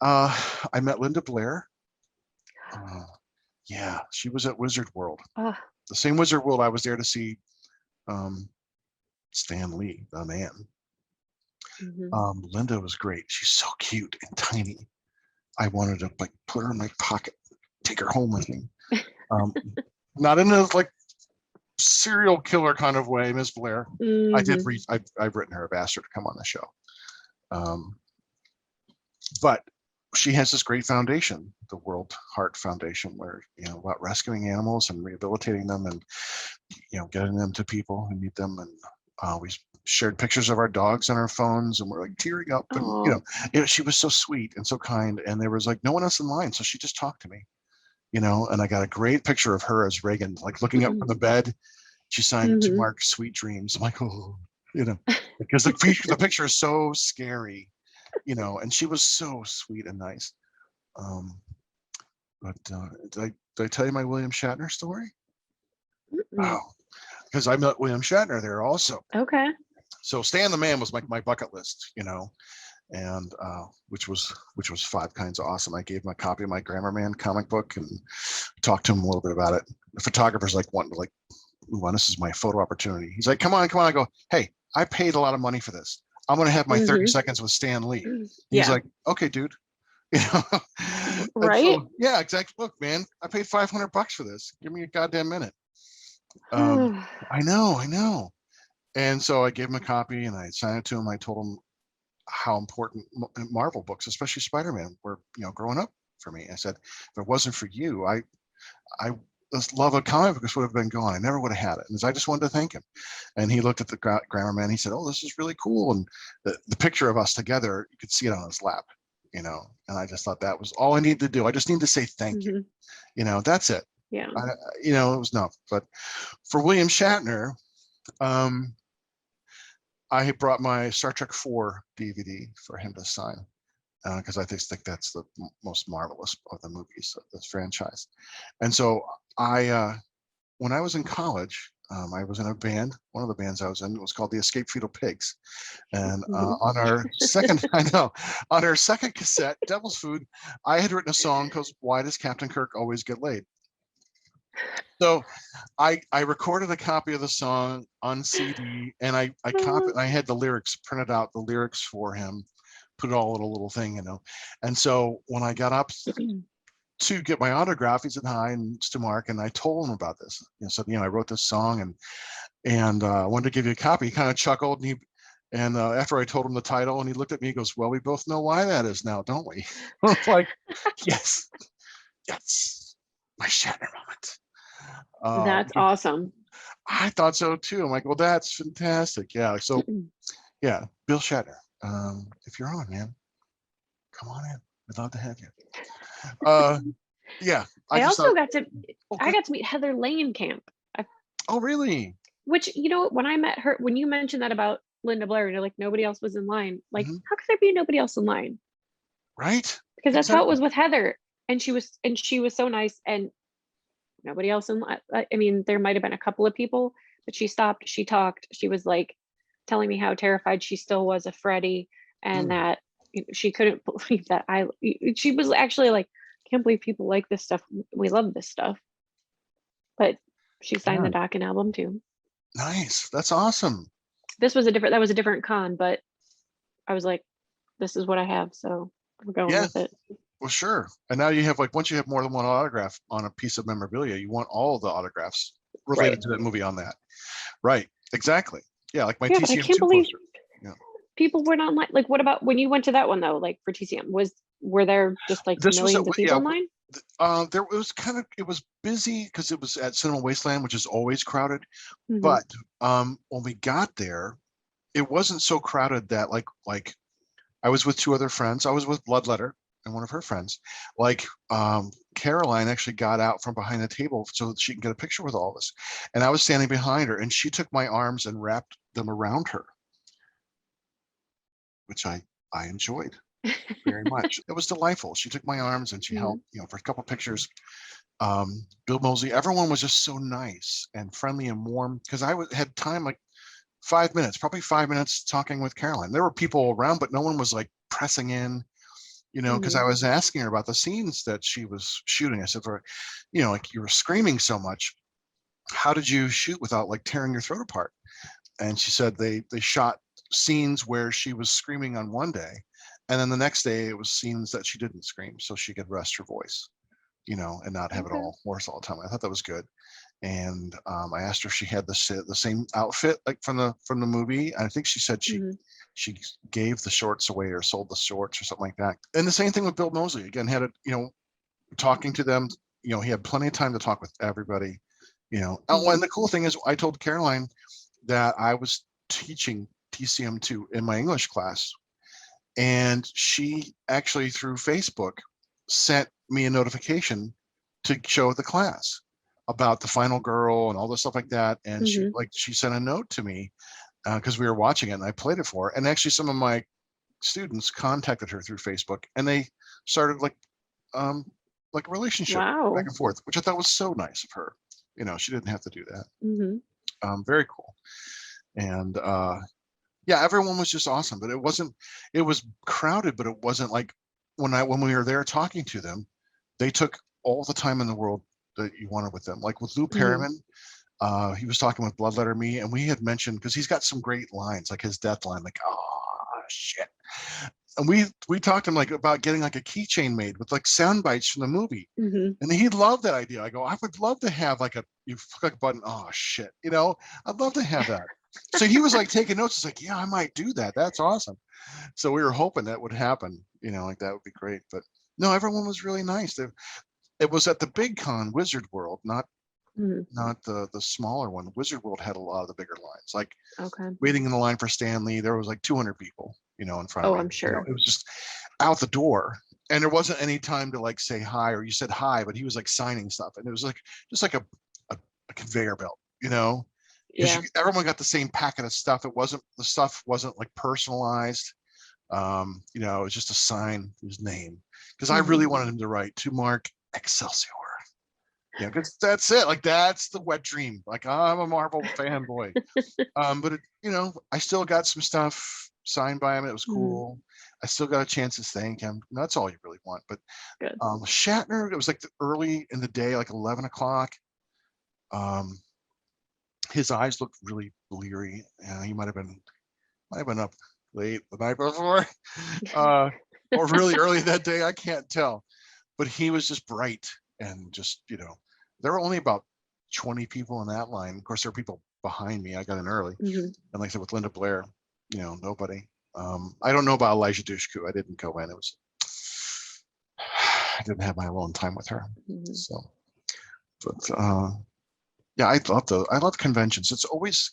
Speaker 2: I met Linda Blair. Yeah, she was at Wizard World. The same Wizard World I was there to see Stan Lee, the man. Linda was great. She's so cute and tiny. I wanted to like put her in my pocket, take her home with me. Not in a like serial killer kind of way, Miss Blair. I've written her. I've asked her to come on the show. But she has this great foundation, the World Heart Foundation, where, you know, about rescuing animals and rehabilitating them and, you know, getting them to people who need them. And we shared pictures of our dogs on our phones, and we're like tearing up. And, you know, she was so sweet and so kind. And there was like no one else in line. So she just talked to me, you know, and I got a great picture of her as Reagan, like looking up from the bed. She signed to Mark Sweet Dreams. I'm like, oh, you know, because the picture is so scary. You know, and she was so sweet and nice. But did I tell you my William Shatner story? Oh, because I met William Shatner there also.
Speaker 1: Okay.
Speaker 2: So Stan the Man was like my bucket list, you know, and which was 5 Kinds of Awesome. I gave him a copy of my Grammar Man comic book and talked to him a little bit about it. The photographer's like wanting to like, ooh, this is my photo opportunity. He's like, come on. I go, hey, I paid a lot of money for this. I'm going to have my 30 seconds with Stan Lee. He's like, okay, dude. You know?
Speaker 1: Right?
Speaker 2: So, yeah, exactly. Look, man, I paid $500 for this. Give me a goddamn minute. I know. And so I gave him a copy and I signed it to him. I told him how important Marvel books, especially Spider-Man, were, you know, growing up for me. I said, if it wasn't for you, I this love of comic books would have been gone. I never would have had it. And I just wanted to thank him. And he looked at the Grammar Man. He said, oh, this is really cool. And the picture of us together, you could see it on his lap, you know. And I just thought that was all I needed to do. I just need to say thank you. You know, that's it.
Speaker 1: Yeah.
Speaker 2: You know, it was enough. But for William Shatner, I had brought my Star Trek 4 DVD for him to sign. Because I think that's the most marvelous of the movies of this franchise. And so when I was in college, I was in a band. One of the bands I was in was called the Escape Fetal Pigs. And on our second, on our second cassette, Devil's Food, I had written a song called Why Does Captain Kirk Always Get Laid? So I recorded a copy of the song on CD, and I had the lyrics printed out, the lyrics for him, put it all in a little thing, you know. And so when I got up to get my autograph, he said hi and to Mark, and I told him about this. You know, said, you know, I wrote this song and wanted to give you a copy. He kind of chuckled, and after I told him the title, and he looked at me, he goes, well, we both know why that is now, don't we? I was like, yes, my Shatner moment.
Speaker 1: That's awesome.
Speaker 2: I thought so too. I'm like, well, that's fantastic. Yeah. So yeah, Bill Shatner. If you're on, man, come on in. We'd love to have you. Yeah, I
Speaker 1: I
Speaker 2: just
Speaker 1: also
Speaker 2: thought,
Speaker 1: got to
Speaker 2: oh,
Speaker 1: I
Speaker 2: good.
Speaker 1: got to meet Heather Langenkamp.
Speaker 2: Oh, really?
Speaker 1: Which, when I met her, when you mentioned that about Linda Blair, you're like, nobody else was in line. Like,
Speaker 2: Mhm.
Speaker 1: how could there be nobody else in line?
Speaker 2: Right?
Speaker 1: Because that's how it
Speaker 2: Exactly.
Speaker 1: was with Heather. And she was so nice, and nobody else in line. I mean, there might have been a couple of people, but she stopped, she talked, she was like telling me how terrified she still was of Freddie, and
Speaker 2: Mm,
Speaker 1: that she couldn't believe that she was actually like, can't believe people like this stuff. We love this stuff. But she signed
Speaker 2: yeah,
Speaker 1: the Dokken album too.
Speaker 2: nice. That's awesome.
Speaker 1: That was a different con, but I was like, this is what I have, so we're going
Speaker 2: Yeah,
Speaker 1: with it.
Speaker 2: well, sure. And now you have like, once you have more than one autograph on a piece of memorabilia, you want all the autographs
Speaker 1: Right.
Speaker 2: related to that movie on that. Right. Exactly. Yeah, like my
Speaker 1: Yeah, but I can't
Speaker 2: TCM2
Speaker 1: believe
Speaker 2: poster. Yeah.
Speaker 1: people were not like what about when you went to that one though, like for TCM? Were there just like
Speaker 2: This was at,
Speaker 1: millions of
Speaker 2: yeah,
Speaker 1: people in line?
Speaker 2: there was it was busy because it was at Cinema Wasteland, which is always crowded.
Speaker 1: Hmm.
Speaker 2: But when we got there, it wasn't so crowded that like I was with two other friends. I was with Bloodletter and one of her friends. Like Caroline actually got out from behind the table so that she can get a picture with all of us. And I was standing behind her, and she took my arms and wrapped them around her, which I enjoyed very much. It was delightful. She took my arms and she held,
Speaker 1: Hmm.
Speaker 2: for a couple pictures. Bill Moseley, everyone was just so nice and friendly and warm because had time like 5 minutes, probably 5 minutes talking with Caroline. There were people around, but no one was like pressing in, because
Speaker 1: Hmm.
Speaker 2: I was asking her about the scenes that she was shooting. I said, like you were screaming so much. How did you shoot without like tearing your throat apart? And she said they shot scenes where she was screaming on one day, and then the next day it was scenes that she didn't scream, so she could rest her voice, and not have it
Speaker 1: Okay.
Speaker 2: all hoarse all the time. I thought that was good. And I asked her if she had the same outfit like from the movie. I think she said
Speaker 1: Hmm.
Speaker 2: she gave the shorts away or sold the shorts or something like that. And the same thing with Bill Moseley. Again, had it, talking to them. He had plenty of time to talk with everybody. Oh,
Speaker 1: Hmm.
Speaker 2: and the cool thing is, I told Caroline that I was teaching TCM2 in my English class, and she actually through Facebook sent me a notification to show the class about the final girl and all this stuff like that. And
Speaker 1: Hmm.
Speaker 2: she sent a note to me because we were watching it and I played it for her. And actually, some of my students contacted her through Facebook, and they started um, like a relationship back
Speaker 1: Wow.
Speaker 2: and forth, which I thought was so nice of her. She didn't have to do that.
Speaker 1: Hmm.
Speaker 2: Very cool. And yeah, everyone was just awesome, but it was crowded, but it wasn't like when we were there talking to them, they took all the time in the world that you wanted with them. Like with Lou
Speaker 1: Hmm.
Speaker 2: Perriman, he was talking with Bloodletter Me, and we had mentioned, because he's got some great lines, like his death line, like, oh shit. And we talked to him like about getting like a keychain made with like sound bites from the movie.
Speaker 1: Hmm.
Speaker 2: And he loved that idea. I go, I would love to have like you click a button, oh shit, I'd love to have that. So he was like taking notes. It's like, yeah, I might do that. That's awesome. So we were hoping that would happen, like that would be great. But no, everyone was really nice. It was at the big con, Wizard World,
Speaker 1: Hmm.
Speaker 2: not the smaller one. Wizard World had a lot of the bigger lines. Like
Speaker 1: Okay.
Speaker 2: waiting in the line for Stan Lee, there was like 200 people, in front of
Speaker 1: Oh,
Speaker 2: me.
Speaker 1: I'm sure.
Speaker 2: It was just out the door, and there wasn't any time to like say hi, or you said hi, but he was like signing stuff, and it was like just like a conveyor belt, because
Speaker 1: Yeah.
Speaker 2: everyone got the same packet of stuff. The stuff wasn't like personalized. It was just a sign his name, because I
Speaker 1: Hmm.
Speaker 2: really wanted him to write to Mark Excelsior. Yeah, because that's it. Like that's the wet dream. Like I'm a Marvel fanboy. But I still got some stuff signed by him. It was
Speaker 1: Hmm.
Speaker 2: cool. I still got a chance to thank him. And that's all you really want. But
Speaker 1: Good.
Speaker 2: Shatner, it was like early in the day, like 11 o'clock. Um, his eyes looked really bleary. He might have been up late the night before, uh, or really early that day. I can't tell. But he was just bright and just, there were only about 20 people in that line. Of course, there were people behind me. I got in early.
Speaker 1: Hmm.
Speaker 2: And like I said, with Linda Blair, nobody. I don't know about Elijah Dushku. I didn't go in. I didn't have my alone time with her.
Speaker 1: Hmm.
Speaker 2: So, but yeah, I love conventions. It's always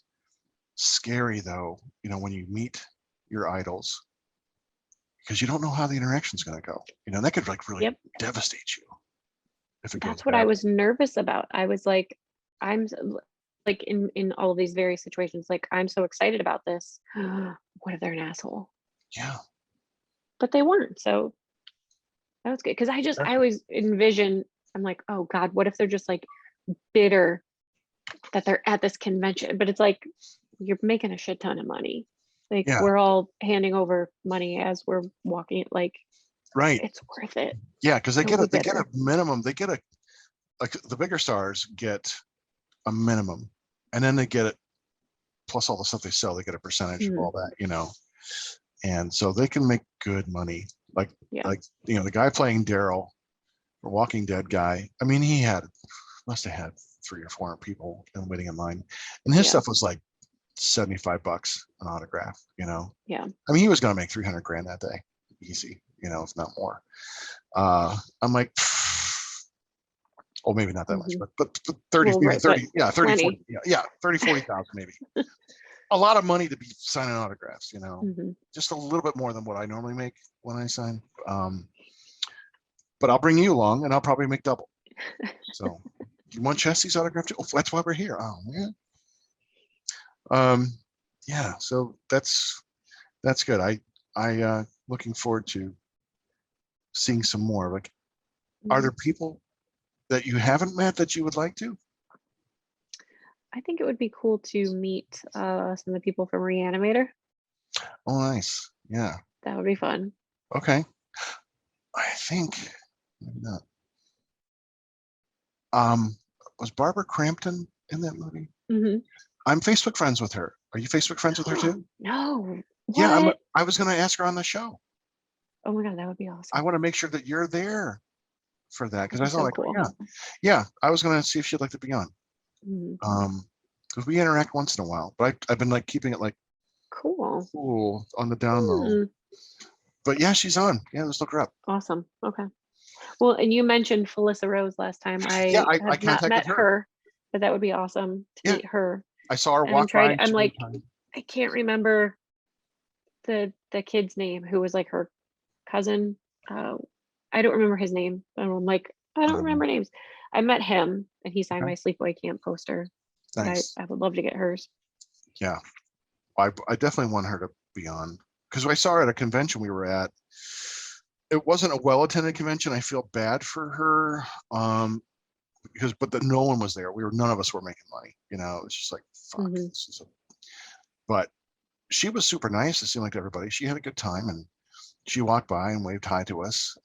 Speaker 2: scary though, when you meet your idols because you don't know how the interaction's going to go. You know, that could like really
Speaker 1: Yep.
Speaker 2: devastate you if it goes
Speaker 1: That's what I
Speaker 2: bad.
Speaker 1: was nervous about. I was like, like in all of these various situations, like I'm so excited about this. What if they're an asshole?
Speaker 2: Yeah.
Speaker 1: But they weren't. So that was good. Cause I
Speaker 2: That's-
Speaker 1: always envision, I'm like, oh God, what if they're just like bitter that they're at this convention? But it's like, you're making a shit ton of money. Like
Speaker 2: Yeah.
Speaker 1: we're all handing over money as we're walking. Like
Speaker 2: Right.
Speaker 1: it's worth it.
Speaker 2: Yeah. Because they
Speaker 1: Don't
Speaker 2: get
Speaker 1: be
Speaker 2: a
Speaker 1: bitter.
Speaker 2: minimum. They get a, like the bigger stars get a minimum, and then they get it plus all the stuff they sell. They get a percentage of all that, you know, and so they can make good money. Like,
Speaker 1: Yeah.
Speaker 2: you know, the guy playing Daryl, the Walking Dead guy. I mean, he must have had 300 or 400 people waiting in line, and his
Speaker 1: Yeah.
Speaker 2: stuff was like $75 an autograph. You know,
Speaker 1: Yeah.
Speaker 2: I mean, he was going to make 300 grand that day, easy. You know, if not more. I'm like, oh, maybe not that much, but 30,
Speaker 1: Well,
Speaker 2: maybe
Speaker 1: right,
Speaker 2: 30, yeah, 30,
Speaker 1: 20.
Speaker 2: 40, yeah, 30, 40,000 maybe. A lot of money to be signing autographs, you know, just a little bit more than what I normally make when I sign. But I'll bring you along and I'll probably make double. So you want Chestie's autograph too? Oh, that's why we're here. Oh man. Yeah, so that's good. I looking forward to seeing some more. Like, are there people that you haven't met that you would like to?
Speaker 1: I think it would be cool to meet some of the people from Reanimator.
Speaker 2: Oh, nice. Yeah.
Speaker 1: That would be fun.
Speaker 2: Okay. I think maybe not. Was Barbara Crampton in that movie? I'm Facebook friends with her. Are you Facebook friends with her too?
Speaker 1: No.
Speaker 2: Yeah,
Speaker 1: What?
Speaker 2: I was going to ask her on the show.
Speaker 1: Oh my God, that would be awesome.
Speaker 2: I want to make sure that you're there for that because I
Speaker 1: That'd be
Speaker 2: thought
Speaker 1: so
Speaker 2: like,
Speaker 1: cool.
Speaker 2: yeah. I was going to see if she'd like to be on. Because we interact once in a while, but I've been like keeping it like cool on the down low. But yeah, she's on. Yeah, let's look her up.
Speaker 1: Awesome. Okay. Well, and you mentioned Felissa Rose last time. I have not met her, but that would be awesome to meet her.
Speaker 2: I saw her
Speaker 1: And
Speaker 2: walk by.
Speaker 1: I'm like, I can't remember the kid's name who was like her cousin. I don't remember his name. And I'm like, I don't remember names. I met him and he signed my Sleepaway Camp poster.
Speaker 2: Nice.
Speaker 1: I would love to get hers.
Speaker 2: Yeah. I definitely want her to be on because I saw her at a convention we were at. It wasn't a well-attended convention. I feel bad for her because no one was there. None of us were making money. You know, it's just like, fuck. This is but she was super nice. It seemed like everybody. She had a good time and she walked by and waved hi to us.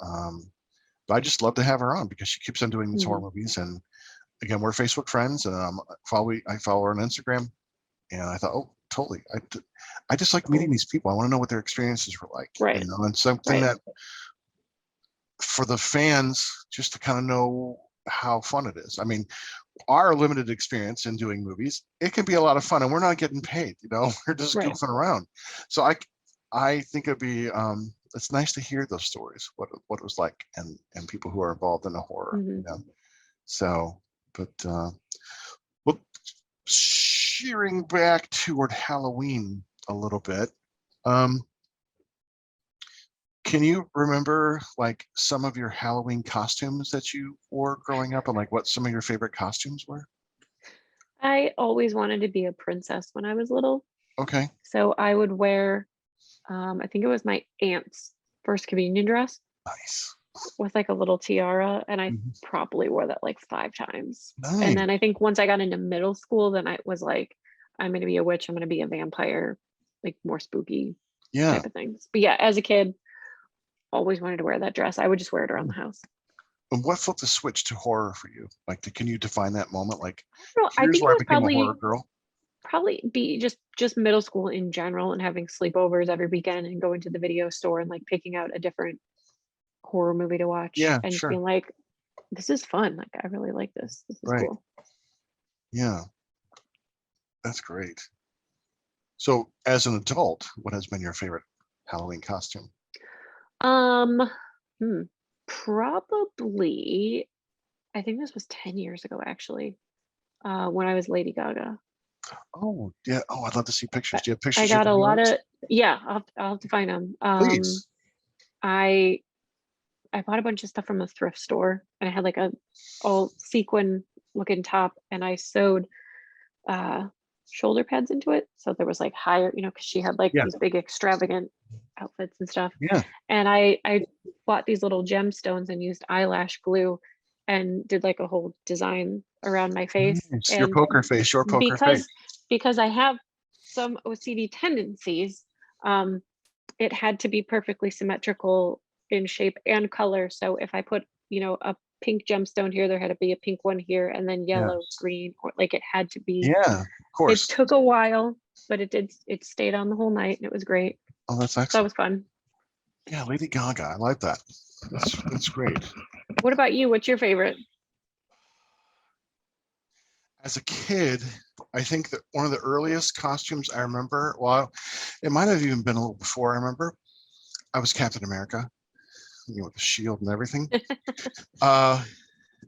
Speaker 2: But I just love to have her on because she keeps on doing these horror movies. And again, we're Facebook friends, and I follow her on Instagram. And I thought, oh, totally. I just like meeting these people. I want to know what their experiences were like.
Speaker 1: Right.
Speaker 2: You know, and something that for the fans, just to kind of know how fun it is. I mean, our limited experience in doing movies, it can be a lot of fun, and we're not getting paid. You know, we're just goofing around. So I think it'd be it's nice to hear those stories, what it was like, and people who are involved in the horror. You know, so but well, shearing back toward Halloween a little bit. Can you remember like some of your Halloween costumes that you wore growing up, and like what some of your favorite costumes were?
Speaker 1: I always wanted to be a princess when I was little.
Speaker 2: Okay.
Speaker 1: So I would wear, I think it was my aunt's first communion dress.
Speaker 2: Nice.
Speaker 1: With like a little tiara, and I probably wore that like 5 times.
Speaker 2: Nice.
Speaker 1: And then I think once I got into middle school, then I was like, I'm gonna be a witch, I'm gonna be a vampire, like more spooky type of things. But yeah, as a kid, always wanted to wear that dress. I would just wear it around the house.
Speaker 2: And what flipped the switch to horror for you? Like, can you define that moment? Like,
Speaker 1: I think
Speaker 2: where I
Speaker 1: it would
Speaker 2: became a horror girl.
Speaker 1: Probably be just middle school in general, and having sleepovers every weekend and going to the video store and like picking out a different horror movie to watch.
Speaker 2: Yeah,
Speaker 1: and just being like, this is fun. Like, I really like this. This is cool.
Speaker 2: Yeah, that's great. So, as an adult, what has been your favorite Halloween costume?
Speaker 1: Probably, I think this was 10 years ago, actually, when I was Lady Gaga.
Speaker 2: Oh, yeah. Oh, I'd love to see pictures. Do you have pictures?
Speaker 1: I got a lot of, yeah, I'll have to find them.
Speaker 2: Please.
Speaker 1: I bought a bunch of stuff from a thrift store, and I had like a all sequin looking top, and I sewed shoulder pads into it. So there was like higher, because she had like
Speaker 2: Yeah.
Speaker 1: these big extravagant outfits and stuff.
Speaker 2: Yeah.
Speaker 1: And I bought these little gemstones and used eyelash glue and did like a whole design around my face.
Speaker 2: Nice.
Speaker 1: And
Speaker 2: Your poker face.
Speaker 1: because I have some OCD tendencies, it had to be perfectly symmetrical in shape and color. So if I put, a pink gemstone here, there had to be a pink one here, and then yellow, green, or like it had to be.
Speaker 2: Yeah, of course.
Speaker 1: It took a while, but it stayed on the whole night, and it was great.
Speaker 2: Oh, that's
Speaker 1: That
Speaker 2: excellent.
Speaker 1: was fun.
Speaker 2: Yeah, Lady Gaga. I like that. That's great.
Speaker 1: What about you? What's your favorite?
Speaker 2: As a kid, I think that one of the earliest costumes I remember, well, it might have even been a little before I remember, I was Captain America, with the shield and everything. And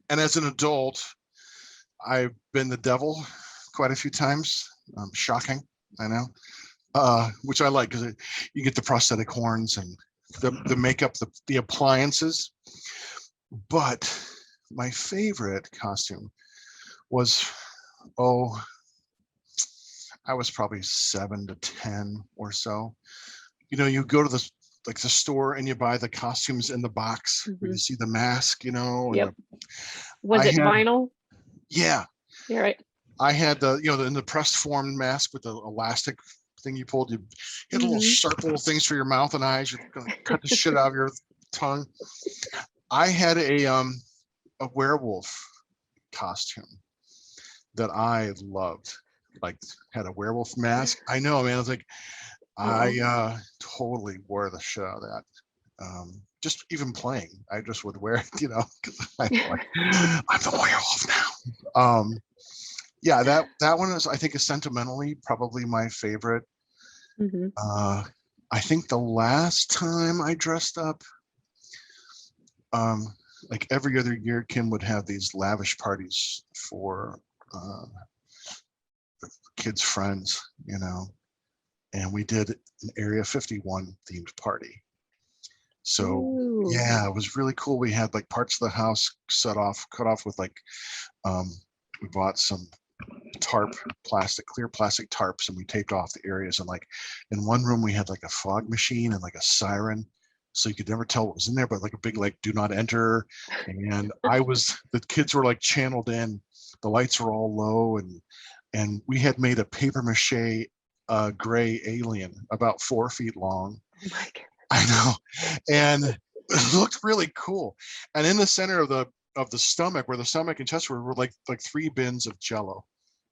Speaker 2: as an adult, I've been the devil quite a few times. Shocking, I know, which I like because you get the prosthetic horns and the makeup, the appliances. But my favorite costume was, I was probably 7 to 10 or so. You go to the store and you buy the costumes in the box where you see the mask, and
Speaker 1: Yep. Was it vinyl?
Speaker 2: Yeah.
Speaker 1: Yeah, right.
Speaker 2: I had in the pressed form mask with the elastic thing you pulled. You had little sharp little things for your mouth and eyes. You're gonna cut the shit out of your tongue. I had a werewolf costume that I loved. Like, had a werewolf mask. I know, man. I was like, I totally wore the shit out of that. Just even playing, I just would wear it, because I'm the werewolf now. Yeah, that one is, I think, is sentimentally probably my favorite. I think the last time I dressed up, like every other year, Kim would have these lavish parties for the kids' friends, and we did an Area 51 themed party. So yeah, it was really cool. We had like parts of the house cut off with like, we bought some clear plastic tarps, and we taped off the areas. And like in one room we had like a fog machine and like a siren, so you could never tell what was in there, but like a big like do not enter. And the kids were like channeled in, the lights were all low, and we had made a paper mache gray alien about 4 feet long.
Speaker 1: Oh my God.
Speaker 2: I know, and it looked really cool. And in the center of the stomach, where the stomach and chest were like 3 bins of Jello,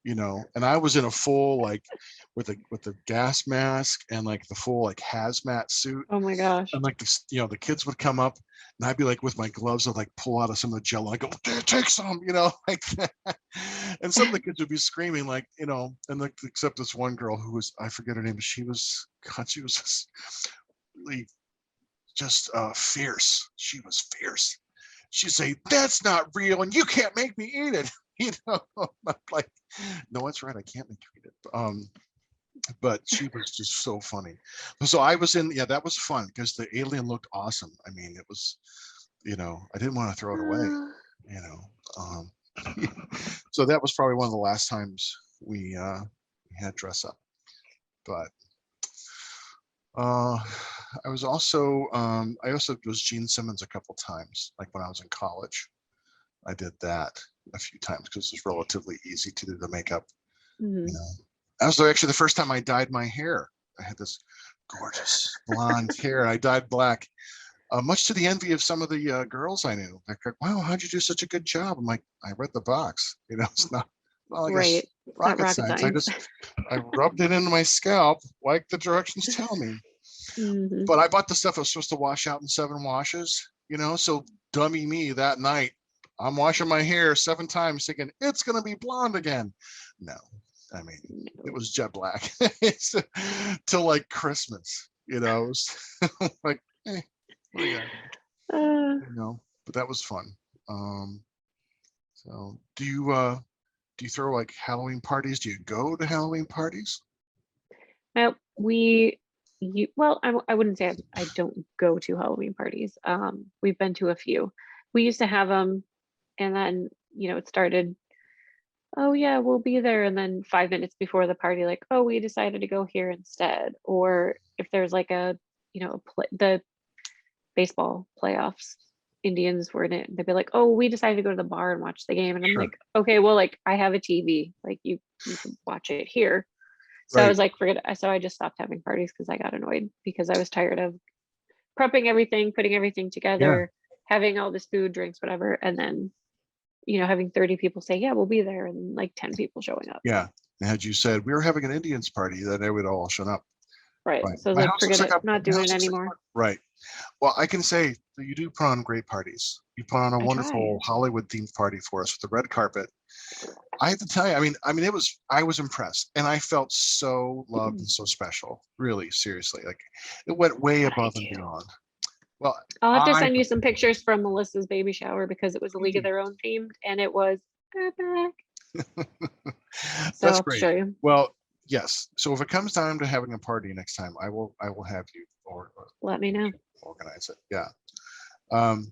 Speaker 2: and I was in a full, like, with the gas mask and like the full like hazmat suit.
Speaker 1: Oh my gosh.
Speaker 2: And like the kids would come up, and I'd be like with my gloves, I'd like pull out of some of the Jello. I go, take some, like that. And some of the kids would be screaming, like, and like, except this one girl who was, I forget her name, but she was just really just fierce. She was fierce. She'd say, "That's not real, and you can't make me eat it." I'm like, no, that's right, I can't make you eat it. But she was just so funny. So I was that was fun because the alien looked awesome. I mean, it was, I didn't want to throw it away, so that was probably one of the last times we had dress up. But I also was Gene Simmons a couple times, like when I was in college. I did that a few times because it was relatively easy to do the makeup. That was actually the first time I dyed my hair. I had this gorgeous blonde hair. I dyed black, much to the envy of some of the girls I knew. They're like, "Wow, how'd you do such a good job?" I'm like, "I read the box. It's not, well, I guess rocket science. I rubbed it into my scalp like the directions tell me." But I bought the stuff that was supposed to wash out in 7 washes, so dummy me that night. I'm washing my hair 7 times thinking it's going to be blonde again. No, I mean, it was jet black till like Christmas, it was like, what do you got? But that was fun. So do you throw like Halloween parties? Do you go to Halloween parties?
Speaker 1: Well, we well, I wouldn't say I don't go to Halloween parties. We've been to a few. We used to have them, and then it started. Oh yeah, we'll be there, and then 5 minutes before the party, like, oh, we decided to go here instead. Or if there's like the baseball playoffs, Indians were in it. They'd be like, oh, we decided to go to the bar and watch the game, and I'm
Speaker 2: Sure.
Speaker 1: like, okay, well, like I have a TV, like you can watch it here. So I
Speaker 2: Right.
Speaker 1: was like, forget it. So I just stopped having parties because I got annoyed because I was tired of prepping everything, putting everything together, having all this food, drinks, whatever, and then having 30 people say, yeah, we'll be there, and like 10 people showing up.
Speaker 2: Yeah. And had you said we were having an Indians party, then they would all shown up.
Speaker 1: Right.
Speaker 2: Right.
Speaker 1: So I was
Speaker 2: My
Speaker 1: like,
Speaker 2: house
Speaker 1: forget
Speaker 2: looks
Speaker 1: it,
Speaker 2: like
Speaker 1: not
Speaker 2: my
Speaker 1: doing
Speaker 2: house
Speaker 1: it
Speaker 2: looks like
Speaker 1: anymore.
Speaker 2: right. Well, I can say that you do put on great parties. You put on a
Speaker 1: I
Speaker 2: wonderful
Speaker 1: try.
Speaker 2: Hollywood themed party for us with the red carpet. I have to tell you, I was impressed, and I felt so loved and so special. Really, seriously, like it went way
Speaker 1: I
Speaker 2: above and
Speaker 1: do.
Speaker 2: beyond. Well,
Speaker 1: I'll have to
Speaker 2: I
Speaker 1: send you some pictures from Melissa's baby shower because it was a League of Their Own themed, and it was epic. So I'll
Speaker 2: that's
Speaker 1: have to
Speaker 2: great.
Speaker 1: show you.
Speaker 2: Well, yes. So if it comes time to having a party next time, I will have you or
Speaker 1: Let me know.
Speaker 2: organize it. Yeah. Um,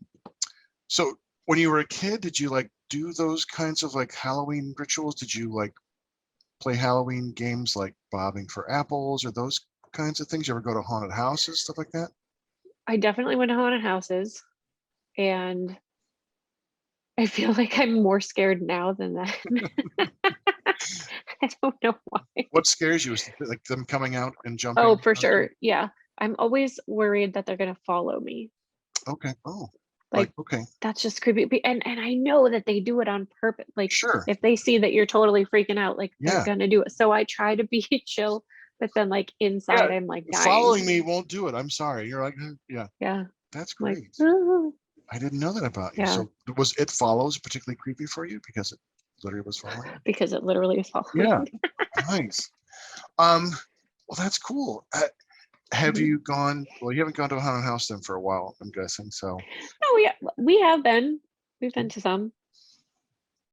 Speaker 2: so when you were a kid, did you like do those kinds of like Halloween rituals? Did you like play Halloween games like bobbing for apples or those kinds of things? You ever go to haunted houses, stuff like that?
Speaker 1: I definitely went to haunted houses, and I feel like I'm more scared now than then. I don't know why.
Speaker 2: What scares you? Is it, like them coming out and
Speaker 1: Oh,
Speaker 2: jumping?
Speaker 1: for sure. Yeah. I'm always worried that they're gonna follow me.
Speaker 2: Okay. Oh, like
Speaker 1: Like,
Speaker 2: okay,
Speaker 1: that's just creepy. And I know that they do it on purpose. Like,
Speaker 2: sure,
Speaker 1: if they see that you're totally freaking out, like they're
Speaker 2: yeah,
Speaker 1: gonna do it. So I try to be chill, but then like
Speaker 2: yeah.
Speaker 1: inside I'm like dying.
Speaker 2: Following me won't do it. I'm sorry. You're like, yeah,
Speaker 1: Yeah.
Speaker 2: that's
Speaker 1: I'm like,
Speaker 2: great.
Speaker 1: "Oh."
Speaker 2: I didn't know that about you.
Speaker 1: Yeah,
Speaker 2: So was It Follows particularly creepy for you because it literally was following you?
Speaker 1: because it literally is following
Speaker 2: Yeah,
Speaker 1: me.
Speaker 2: nice. Um, well, that's cool. Have
Speaker 1: Mhm.
Speaker 2: you gone? Well, you haven't gone to a haunted house then for a while, I'm guessing. So,
Speaker 1: No, we have been. We've been to some.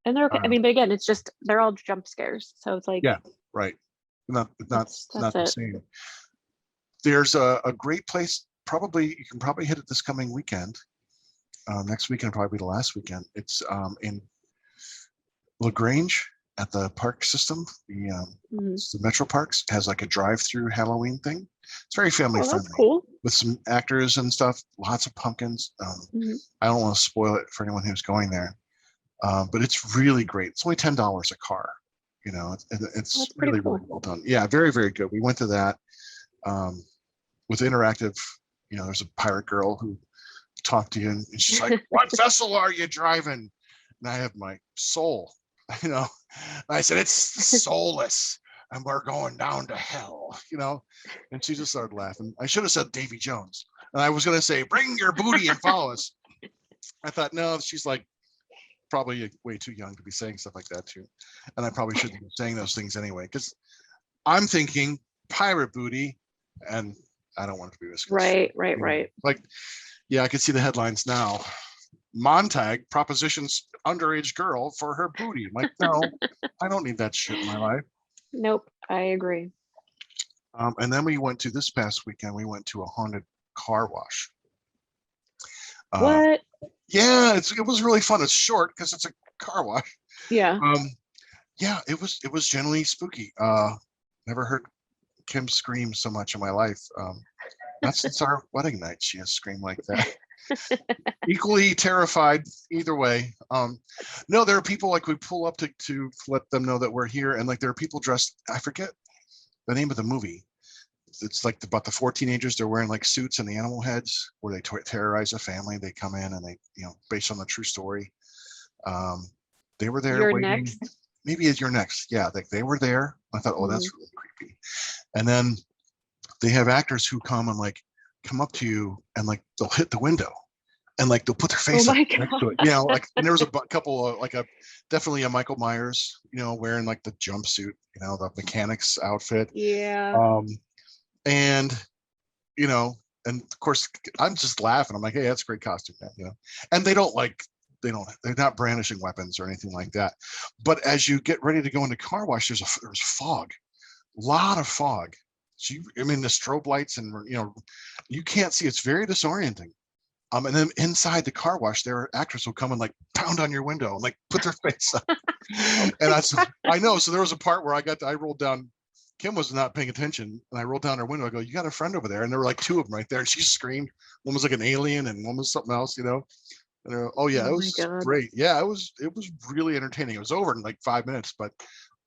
Speaker 1: And they're okay. I
Speaker 2: uh,
Speaker 1: mean, but again, it's just they're all jump scares. So it's like
Speaker 2: yeah, right.
Speaker 1: that's
Speaker 2: Not the
Speaker 1: it.
Speaker 2: same. There's a great place. Probably you can probably hit it this coming weekend. Next weekend will probably be the last weekend. It's in LaGrange at the park system.
Speaker 1: Mhm.
Speaker 2: It's the Metro Parks has like a drive-through Halloween thing. It's very family
Speaker 1: Oh, that's
Speaker 2: friendly
Speaker 1: cool.
Speaker 2: with some actors and stuff. Lots of pumpkins.
Speaker 1: Mhm.
Speaker 2: I don't want to spoil it for anyone who's going there, but it's really great. It's only $10 a car. It's
Speaker 1: That's pretty
Speaker 2: really
Speaker 1: cool.
Speaker 2: well done. Yeah, very very good. We went to that um, with interactive. There's a pirate girl who talked to you, and she's like, "What vessel are you driving?" And I have my soul. you know I said, "It's soulless and we're going down to hell." And she just started laughing. I should have said Davy Jones, and I was going to say, "Bring your booty and follow us." I thought, no, she's like probably way too young to be saying stuff like that too, and I probably shouldn't be saying those things anyway, because I'm thinking pirate booty, and I don't want it to be viscous.
Speaker 1: Right.
Speaker 2: Like, yeah, I can see the headlines now. Montag propositions underage girl for her booty. I'm like, no, I don't need that shit in my life.
Speaker 1: Nope, I agree.
Speaker 2: And then this past weekend, we went to a haunted car wash.
Speaker 1: What?
Speaker 2: Yeah, it was really fun. It's short because it's a car wash.
Speaker 1: Yeah.
Speaker 2: Yeah, it was generally spooky. Never heard Kim scream so much in my life. Not since our wedding night, she has screamed like that. Equally terrified either way. No, there are people, like, we pull up to let them know that we're here, and like there are people dressed. I forget the name of the movie. It's like about the four teenagers. They're wearing like suits and animal heads, where they terrorize a family. They come in and they, based on the true story. They were there
Speaker 1: You're
Speaker 2: waiting.
Speaker 1: next.
Speaker 2: Maybe as You're Next. Yeah, they were there. I thought, oh, that's
Speaker 1: Mhm.
Speaker 2: really creepy. And then they have actors who come and like come up to you and like they'll hit the window and like they'll put their
Speaker 1: Oh
Speaker 2: face up
Speaker 1: my
Speaker 2: next to it.
Speaker 1: god.
Speaker 2: Like, and there was a couple of like definitely a Michael Myers, wearing like the jumpsuit, the mechanic's outfit.
Speaker 1: Yeah.
Speaker 2: And you know, and of course I'm just laughing. I'm like, hey, that's a great costume, man. And they're not brandishing weapons or anything like that. But as you get ready to go into car wash, there's fog, a lot of fog. I mean, the strobe lights and, you can't see. It's very disorienting. And then inside the car wash, there are actors who come and like pound on your window and like put their face up. And I know. So there was a part where I rolled down. Kim was not paying attention, and I rolled down her window. I go, "You got a friend over there?" And there were like two of them right there. And she screamed. One was like an alien, and one was something else. And oh yeah,
Speaker 1: Oh
Speaker 2: it
Speaker 1: my
Speaker 2: was
Speaker 1: God.
Speaker 2: great. Yeah, it was really entertaining. It was over in like 5 minutes, but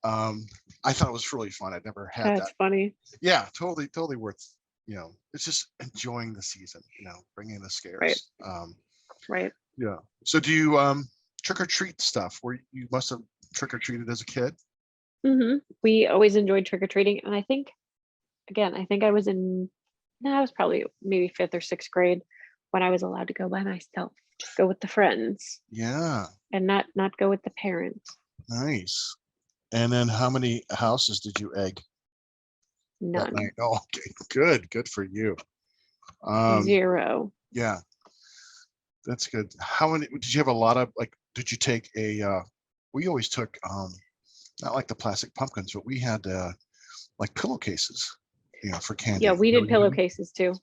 Speaker 2: I thought it was really fun. I'd never had
Speaker 1: That's
Speaker 2: that.
Speaker 1: funny.
Speaker 2: Yeah, totally worth. It's just enjoying the season. Bringing the
Speaker 1: Right.
Speaker 2: scares.
Speaker 1: Right.
Speaker 2: Yeah. So do you trick or treat stuff? Where you must have trick or treated as a kid?
Speaker 1: We always enjoyed trick or treating, and I think I was I was probably maybe 5th or 6th grade when I was allowed to go by myself, just go with the friends,
Speaker 2: Yeah.
Speaker 1: and not go with the parents.
Speaker 2: Nice. And then how many houses did you egg that
Speaker 1: None.
Speaker 2: night? Oh, okay. Good for you.
Speaker 1: 0.
Speaker 2: Yeah, that's good. How many did you have? A lot of like, did you take we always took not like the plastic pumpkins, but we had like pillowcases, for candy.
Speaker 1: Yeah,
Speaker 2: Is
Speaker 1: we
Speaker 2: that
Speaker 1: did
Speaker 2: what you did?
Speaker 1: pillowcases too.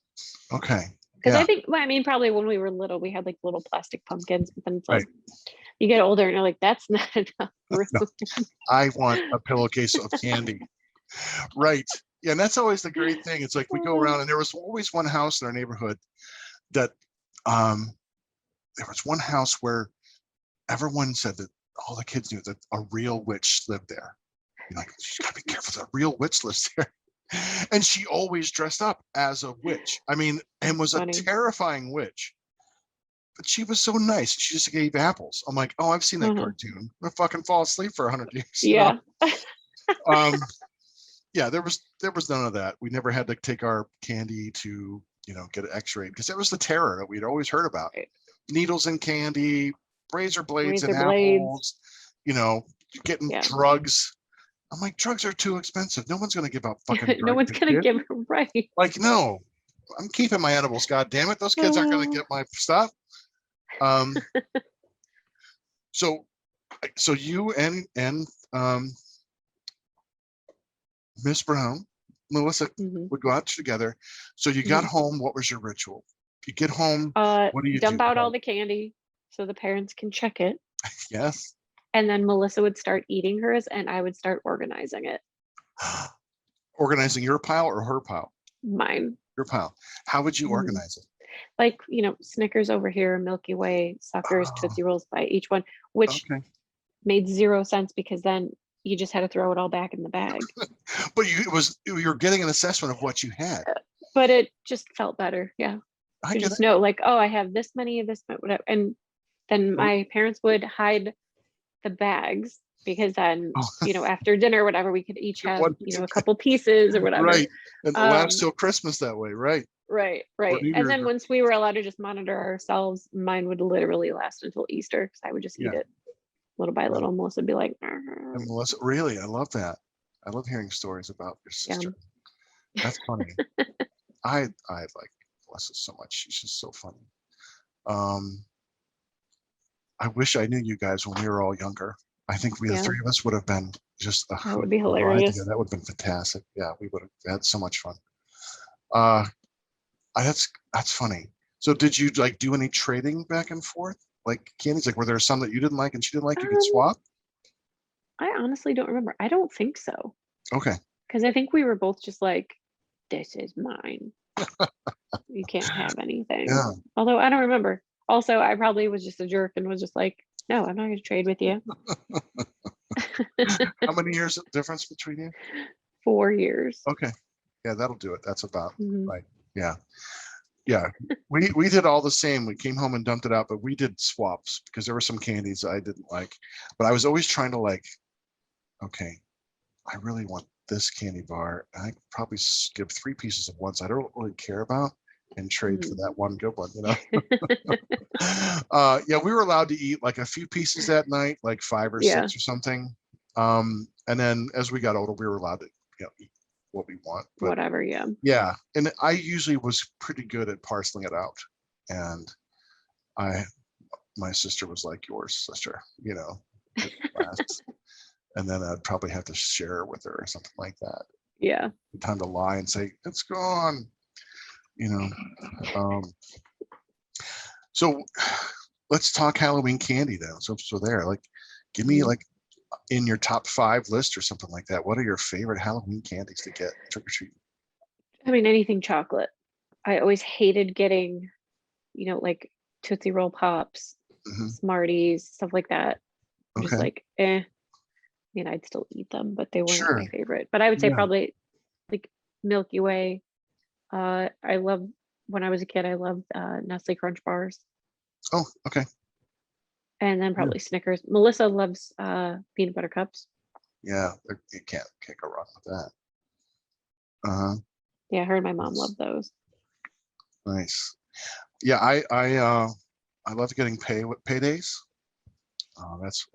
Speaker 2: Okay.
Speaker 1: Because
Speaker 2: Yeah.
Speaker 1: I think, well, I mean, probably when we were little, we had like little plastic pumpkins, but then it's
Speaker 2: Right.
Speaker 1: like you get older and you're like, that's not enough room.
Speaker 2: No, I want a pillowcase of candy. Right. Yeah, and that's always the great thing. It's like we go around, and there was always one house in our neighborhood that there was one house where everyone said that all the kids knew that a real witch lived there. You're like, you gotta be careful, the real witch lives there. And she always dressed up as a witch. I mean, and was a
Speaker 1: Funny.
Speaker 2: terrifying witch. But she was so nice. She just gave apples. I'm like, oh, I've seen that cartoon. I'm gonna fucking fall asleep for 100 years.
Speaker 1: Yeah.
Speaker 2: Yeah, there was none of that. We never had to take our candy to, get an x-ray, because that was the terror that we'd always heard about.
Speaker 1: Right.
Speaker 2: Needles in candy, razor blades in
Speaker 1: Razor blades.
Speaker 2: apples, getting drugs. I'm like, drugs are too expensive. No one's gonna give up fucking drugs.
Speaker 1: No one's gonna give her right.
Speaker 2: Like, no, I'm keeping my edibles. God damn it, those kids aren't gonna get my stuff. So you and Miss Brown, Melissa would go out together. So you got home. What was your ritual? You get home. What do you
Speaker 1: dump
Speaker 2: do?
Speaker 1: out all the candy so the parents can check it.
Speaker 2: Yes.
Speaker 1: And then Melissa would start eating hers, and I would start organizing it.
Speaker 2: Organizing your pile or her pile?
Speaker 1: Mine.
Speaker 2: Your pile. How would you organize it?
Speaker 1: Like, Snickers over here, Milky Way, Suckers, Tootsie Rolls by each one, which made 0 sense, because then you just had to throw it all back in the bag.
Speaker 2: But you're getting an assessment of what you had.
Speaker 1: But it just felt better. Yeah.
Speaker 2: I
Speaker 1: to
Speaker 2: get
Speaker 1: just
Speaker 2: it.
Speaker 1: know, like, oh, I have this many of this, whatever. And then my parents would hide the bags, because then, after dinner or whatever, we could each have, a couple pieces or whatever.
Speaker 2: Right. And it lasts till Christmas that way, right?
Speaker 1: Right. And then once we were allowed to just monitor ourselves, mine would literally last until Easter, because I would just eat it little by little. Melissa would be like,
Speaker 2: and Melissa, really, I love that. I love hearing stories about your sister. That's funny. I like Melissa so much. She's just so funny. I wish I knew you guys when we were all younger. I think the 3 of us would have been just
Speaker 1: that would be hilarious.
Speaker 2: That would have been fantastic. Yeah, we would have had so much fun. That's funny. So did you like do any trading back and forth? Like candies? Like, were there some that you didn't like and she didn't like? You could swap?
Speaker 1: I honestly don't remember. I don't think so.
Speaker 2: Okay.
Speaker 1: Because I think we were both just like, this is mine. You can't have anything.
Speaker 2: Yeah.
Speaker 1: Although I don't remember. Also, I probably was just a jerk and was just like, no, I'm not going to trade with you.
Speaker 2: How many years difference between you?
Speaker 1: 4 years.
Speaker 2: Okay. Yeah, that'll do it. That's about right. Yeah. Yeah. We did all the same. We came home and dumped it out, but we did swaps because there were some candies I didn't like. But I was always trying to like, okay, I really want this candy bar. I could probably give 3 pieces of ones I don't really care about and trade for that one good one, Yeah, we were allowed to eat like a few pieces that night, like 5 or 6 or something. And then as we got older, we were allowed to, eat what we want. But,
Speaker 1: whatever, yeah.
Speaker 2: Yeah, and I usually was pretty good at parceling it out. And my sister was like your sister, and then I'd probably have to share with her or something like that.
Speaker 1: Yeah.
Speaker 2: Time to lie and say it's gone. You know. So let's talk Halloween candy then. So there, like, give me like in your top 5 list or something like that. What are your favorite Halloween candies to get trick or treat?
Speaker 1: I mean, anything chocolate. I always hated getting, like Tootsie Roll Pops,
Speaker 2: Hmm.
Speaker 1: Smarties, stuff like that. I'm just
Speaker 2: Okay.
Speaker 1: like, eh. I mean, I'd still eat them, but they were not
Speaker 2: Sure.
Speaker 1: my favorite. But I would say
Speaker 2: Yeah.
Speaker 1: probably like Milky Way. I love when I was a kid, I loved Nestle Crunch bars,
Speaker 2: Oh, okay.
Speaker 1: and then
Speaker 2: Yeah.
Speaker 1: probably Snickers. Melissa loves peanut butter cups.
Speaker 2: Yeah. You can't go wrong with that. Uh-huh.
Speaker 1: Yeah, her and my mom
Speaker 2: Nice.
Speaker 1: love those.
Speaker 2: Nice. Yeah, I love getting paydays. That's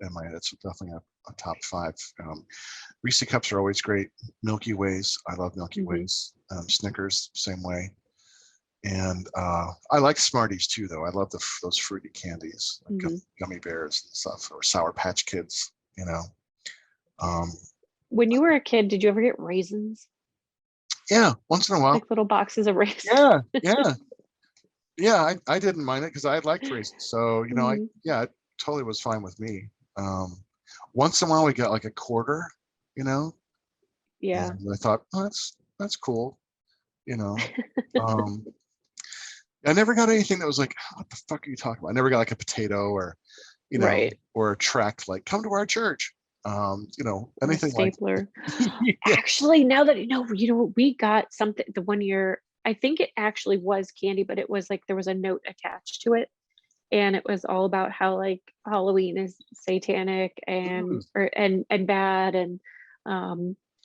Speaker 2: definitely a top 5. Reese cups are always great. Milky Ways, I love Milky Ways. Snickers, same way. And I like Smarties too, though. I love those fruity candies, like gummy bears and stuff, or Sour Patch Kids. You know.
Speaker 1: When you were a kid, did you ever get raisins?
Speaker 2: Yeah, once in a while.
Speaker 1: Like little boxes of raisins.
Speaker 2: Yeah, yeah, yeah. I didn't mind it because I liked raisins. So it totally was fine with me. Once in a while, we got like a quarter. You know.
Speaker 1: Yeah.
Speaker 2: And I thought, oh, that's cool. You know. I never got anything that was like, what the fuck are you talking about? I never got like a potato or,
Speaker 1: Right.
Speaker 2: or a tract like, come to our church.
Speaker 1: Or
Speaker 2: Anything like.
Speaker 1: stapler.
Speaker 2: Yeah.
Speaker 1: Actually, now that we got something the one year. I think it actually was candy, but it was like there was a note attached to it, and it was all about how like Halloween is satanic and bad, and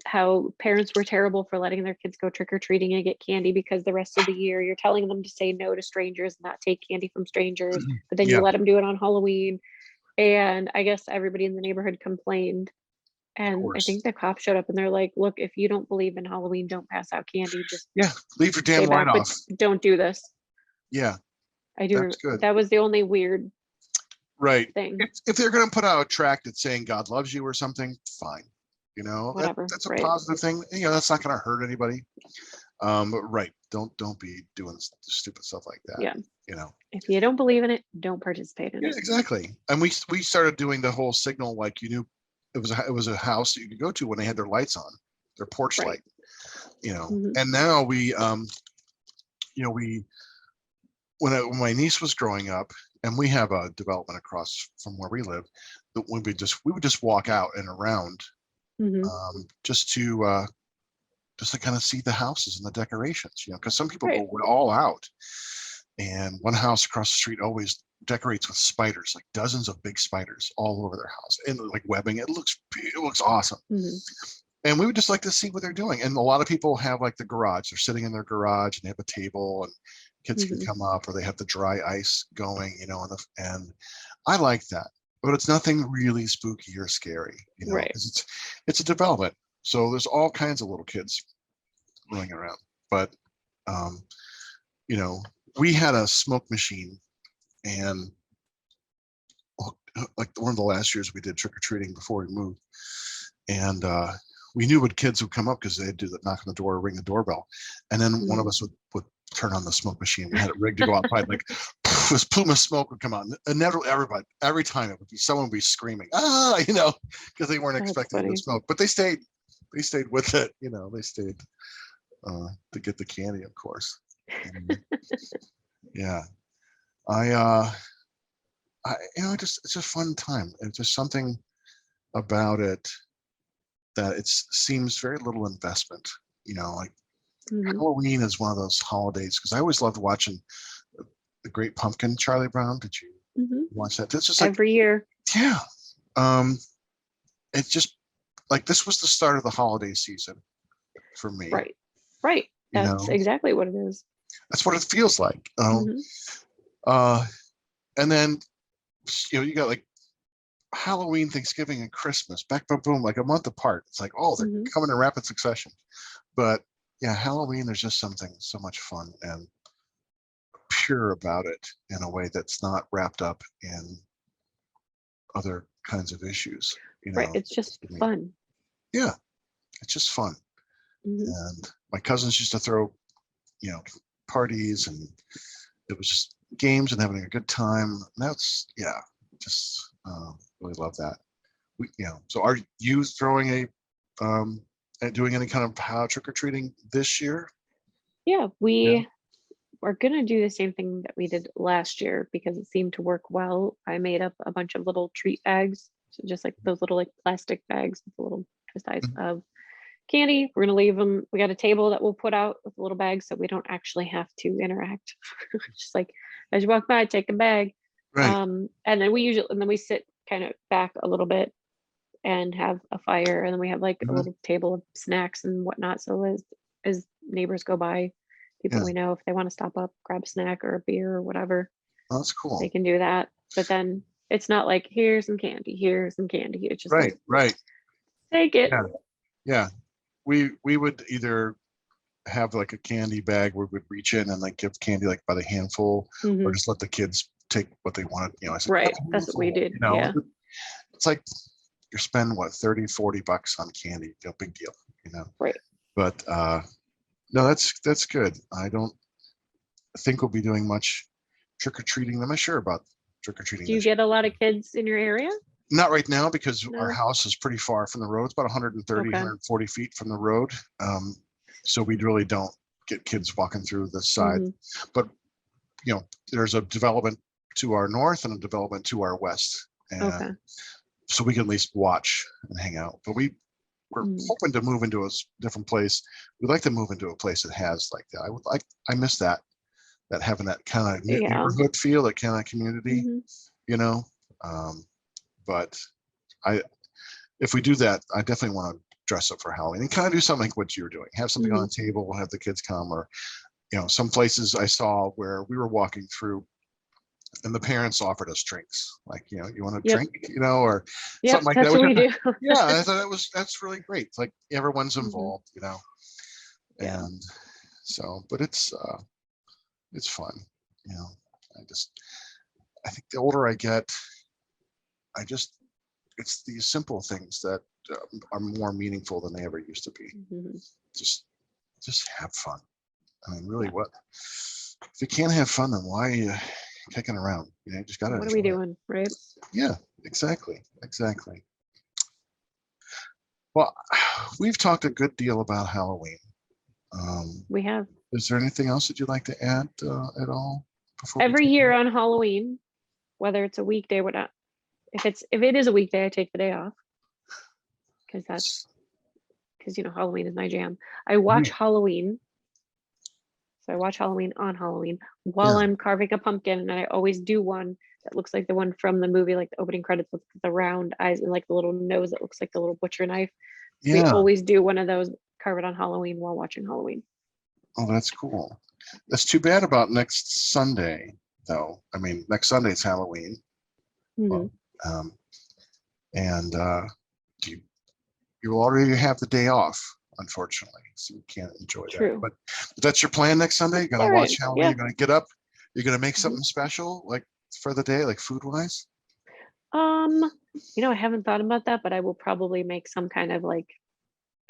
Speaker 1: how parents were terrible for letting their kids go trick-or-treating and get candy because the rest of the year you're telling them to say no to strangers and not take candy from strangers, but then you
Speaker 2: Yeah.
Speaker 1: let them do it on Halloween. And I guess everybody in the neighborhood complained, and I think the cops showed up and they're like, look, if you don't believe in Halloween, don't pass out candy, just
Speaker 2: Leave your
Speaker 1: stay
Speaker 2: damn light
Speaker 1: back, but
Speaker 2: off.
Speaker 1: don't do this.
Speaker 2: Yeah,
Speaker 1: I do.
Speaker 2: that's good.
Speaker 1: That was the only weird
Speaker 2: Right.
Speaker 1: thing.
Speaker 2: If they're going to put out a tract that's saying God loves you or something, fine.
Speaker 1: Whatever.
Speaker 2: That's a
Speaker 1: Right.
Speaker 2: positive thing. That's not going to hurt anybody. But right. Don't be doing stupid stuff like that.
Speaker 1: Yeah.
Speaker 2: If
Speaker 1: you don't believe in it, don't participate in it.
Speaker 2: Exactly. And we started doing the whole signal, like, it was a house that you could go to when they had their lights on, their porch light, and now we when my niece was growing up, and we have a development across from where we live, that we would just walk out and around, just to kind of see the houses and the decorations, because some people go all out. And one house across the street always decorates with spiders, like dozens of big spiders all over their house, and like webbing. It looks awesome. And we would just like to see what they're doing. And a lot of people have like the garage. They're sitting in their garage and they have a table, and kids can come up, or they have the dry ice going, and I like that. But it's nothing really spooky or scary, because it's a development. So there's all kinds of little kids running around. But we had a smoke machine, and like one of the last years we did trick-or-treating before we moved, and we knew what kids would come up because they'd do the knock on the door or ring the doorbell, and then one of us would turn on the smoke machine. We had it rigged to go outside, like this plume of smoke would come out, and every time it would be someone would be screaming, because they weren't expecting the smoke, but they stayed with it. They stayed to get the candy, of course. Yeah, it's just a fun time. It's just something about it that it seems very little investment. Like Halloween is one of those holidays, because I always loved watching the Great Pumpkin, Charlie Brown. Did you watch that? It's just like
Speaker 1: every year.
Speaker 2: Yeah. It's just like this was the start of the holiday season for me.
Speaker 1: Right. That's exactly what it is.
Speaker 2: That's what it feels like. And then you got like Halloween, Thanksgiving, and Christmas, back boom, like a month apart. It's like, oh, they're coming in rapid succession. But yeah, Halloween, there's just something so much fun and pure about it in a way that's not wrapped up in other kinds of issues.
Speaker 1: Right. It's just fun.
Speaker 2: Yeah, it's just fun. And my cousins used to throw, parties, and it was just games and having a good time. And that's, just really love that. So are you throwing doing any kind of trick or treating this year?
Speaker 1: Yeah, we are gonna do the same thing that we did last year because it seemed to work well. I made up a bunch of little treat bags, so just like those little like plastic bags with a little size of candy. We're gonna leave them. We got a table that we'll put out with a little bag so we don't actually have to interact. Just like as you walk by, take a bag.
Speaker 2: Right.
Speaker 1: And then we sit kind of back a little bit and have a fire, and then we have like a little table of snacks and whatnot. So as neighbors go by, people we know, if they want to stop up, grab a snack or a beer or whatever,
Speaker 2: Oh, that's cool.
Speaker 1: they can do that. But then it's not like here's some candy. It's just
Speaker 2: Right.
Speaker 1: take it.
Speaker 2: Yeah. We would either have like a candy bag where we'd reach in and like give candy like by the handful, or just let the kids take what they wanted. I said,
Speaker 1: Right. That's what we did. Yeah.
Speaker 2: It's like you're spending what, $30-$40 on candy. No big deal,
Speaker 1: Right.
Speaker 2: But no, that's good. I don't think we'll be doing much trick or treating. I'm not sure about trick or treating.
Speaker 1: Do you get a lot of kids in your area?
Speaker 2: Not right now, because our
Speaker 1: No.
Speaker 2: house is pretty far from the road. It's about 130,
Speaker 1: Okay.
Speaker 2: 140 feet from the road. So we really don't get kids walking through the side. But, there's a development to our north and a development to our west. And so we can at least watch and hang out. But we're hoping to move into a different place. We'd like to move into a place that has like that. I miss that having that kind of neighborhood feel, that kind of community, but if we do that, I definitely want to dress up for Halloween and kind of do something like what you were doing. Have something on the table, have the kids come, or some places I saw where we were walking through and the parents offered us drinks, like, you want a drink, or something like
Speaker 1: that's
Speaker 2: that.
Speaker 1: what we do.
Speaker 2: I thought that's really great. It's like everyone's involved, and so, but it's fun. I think the older I get, it's these simple things that are more meaningful than they ever used to be. Just have fun. I mean, really, what if you can't have fun, then why are you kicking around? You just gotta.
Speaker 1: What are we doing, right?
Speaker 2: Yeah, exactly. Well, we've talked a good deal about Halloween.
Speaker 1: We have.
Speaker 2: Is there anything else that you'd like to add at all?
Speaker 1: Every year on Halloween, whether it's a weekday or not, if it is a weekday, I take the day off because Halloween is my jam. I watch Halloween. So I watch Halloween on Halloween while I'm carving a pumpkin, and I always do one that looks like the one from the movie, like the opening credits with the round eyes and like the little nose that looks like the little butcher knife. So we always do one of those, carve it on Halloween while watching Halloween.
Speaker 2: Oh, that's cool. That's too bad about next Sunday, though. I mean, next Sunday is Halloween. Well, and you will already have the day off, unfortunately, so you can't enjoy that. But that's your plan next Sunday? You're gonna watch Halloween. You're gonna get up. You're gonna make something special, like for the day, like food wise.
Speaker 1: I haven't thought about that, but I will probably make some kind of like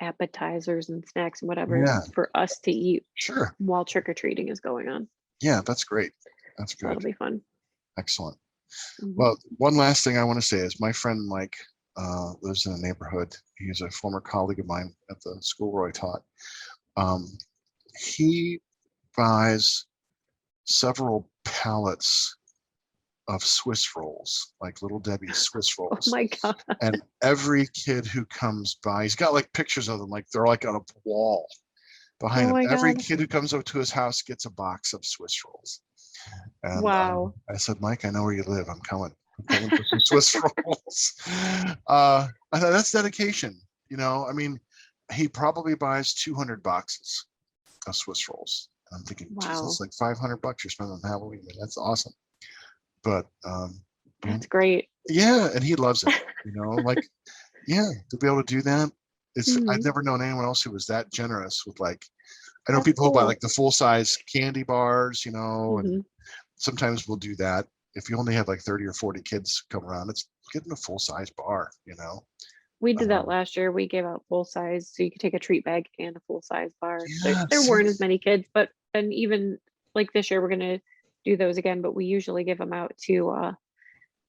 Speaker 1: appetizers and snacks and whatever for us to eat.
Speaker 2: Sure.
Speaker 1: While trick or treating is going on.
Speaker 2: Yeah, that's great. That's good.
Speaker 1: That'll be fun.
Speaker 2: Excellent. Well, one last thing I want to say is my friend Mike lives in a neighborhood. He's a former colleague of mine at the school where I taught. He buys several pallets of Swiss rolls, like Little Debbie's Swiss rolls.
Speaker 1: Oh my God.
Speaker 2: And every kid who comes by, he's got like pictures of them, like they're like on a wall behind him. Every kid who comes up to his house gets a box of Swiss rolls. And
Speaker 1: wow.
Speaker 2: I said, Mike, I know where you live. I'm coming for some Swiss rolls. I thought that's dedication. I mean, he probably buys 200 boxes of Swiss rolls. And I'm thinking, Jesus, like $500 you're spending on Halloween. Man, that's awesome. But
Speaker 1: that's great.
Speaker 2: Yeah, and he loves it. To be able to do that. I've never known anyone else who was that generous with like. I know people who buy like the full size candy bars, and sometimes we'll do that. If you only have like 30 or 40 kids come around, it's getting a full size bar,
Speaker 1: We did that last year. We gave out full size, so you could take a treat bag and a full size bar.
Speaker 2: Yeah,
Speaker 1: There
Speaker 2: see?
Speaker 1: weren't as many kids, but and even like this year, we're gonna do those again. But we usually give them out to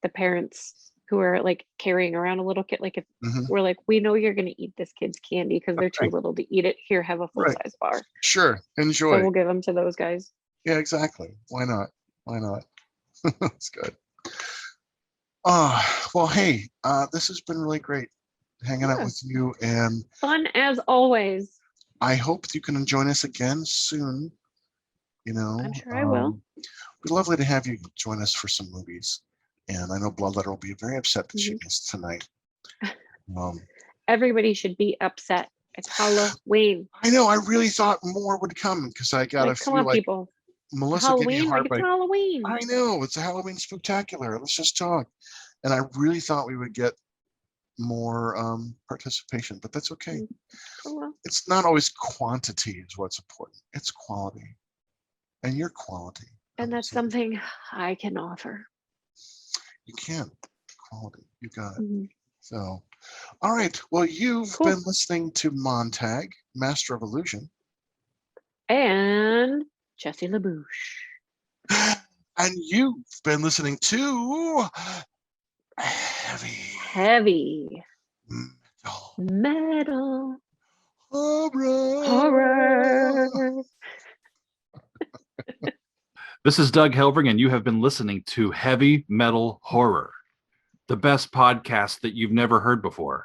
Speaker 1: the parents who are like carrying around a little kid. Like if
Speaker 2: Mhm.
Speaker 1: we're like, we know you're gonna eat this kid's candy because they're too
Speaker 2: Right.
Speaker 1: little to eat it. Here, have a full
Speaker 2: Right.
Speaker 1: size bar.
Speaker 2: Sure.
Speaker 1: So
Speaker 2: Enjoy.
Speaker 1: we'll give them to those guys.
Speaker 2: Yeah, exactly. Why not? Why not? That's good. Well, hey, this has been really great hanging out
Speaker 1: Yeah.
Speaker 2: with you, and
Speaker 1: Fun as always.
Speaker 2: I hope you can join us again soon. You know,
Speaker 1: I'm sure I will.
Speaker 2: it'd be lovely to have you join us for some movies. And I know Bloodletter will be very upset that she missed tonight.
Speaker 1: Everybody should be upset. It's Halloween.
Speaker 2: I know. I really thought more would come because I got
Speaker 1: Like,
Speaker 2: a
Speaker 1: come
Speaker 2: few
Speaker 1: on,
Speaker 2: like
Speaker 1: people.
Speaker 2: Melissa gave me a
Speaker 1: Halloween, like
Speaker 2: heart
Speaker 1: it's
Speaker 2: like,
Speaker 1: Halloween.
Speaker 2: I know it's a Halloween Spooktacular. Let's just talk. And I really thought we would get more participation, but that's okay.
Speaker 1: Oh, well.
Speaker 2: It's not always quantity is what's important. It's quality, and your quality.
Speaker 1: And that's something I can offer.
Speaker 2: You can. Quality. You got it.
Speaker 1: Mm-hmm.
Speaker 2: So, all right. Well, you've
Speaker 1: Cool.
Speaker 2: been listening to Montag, Master of Illusion.
Speaker 1: And Chestie LaBouche.
Speaker 2: And you've been listening to Heavy
Speaker 1: Metal
Speaker 2: Horror.
Speaker 4: This is Doug Helvering, and you have been listening to Heavy Metal Horror, the best podcast that you've never heard before.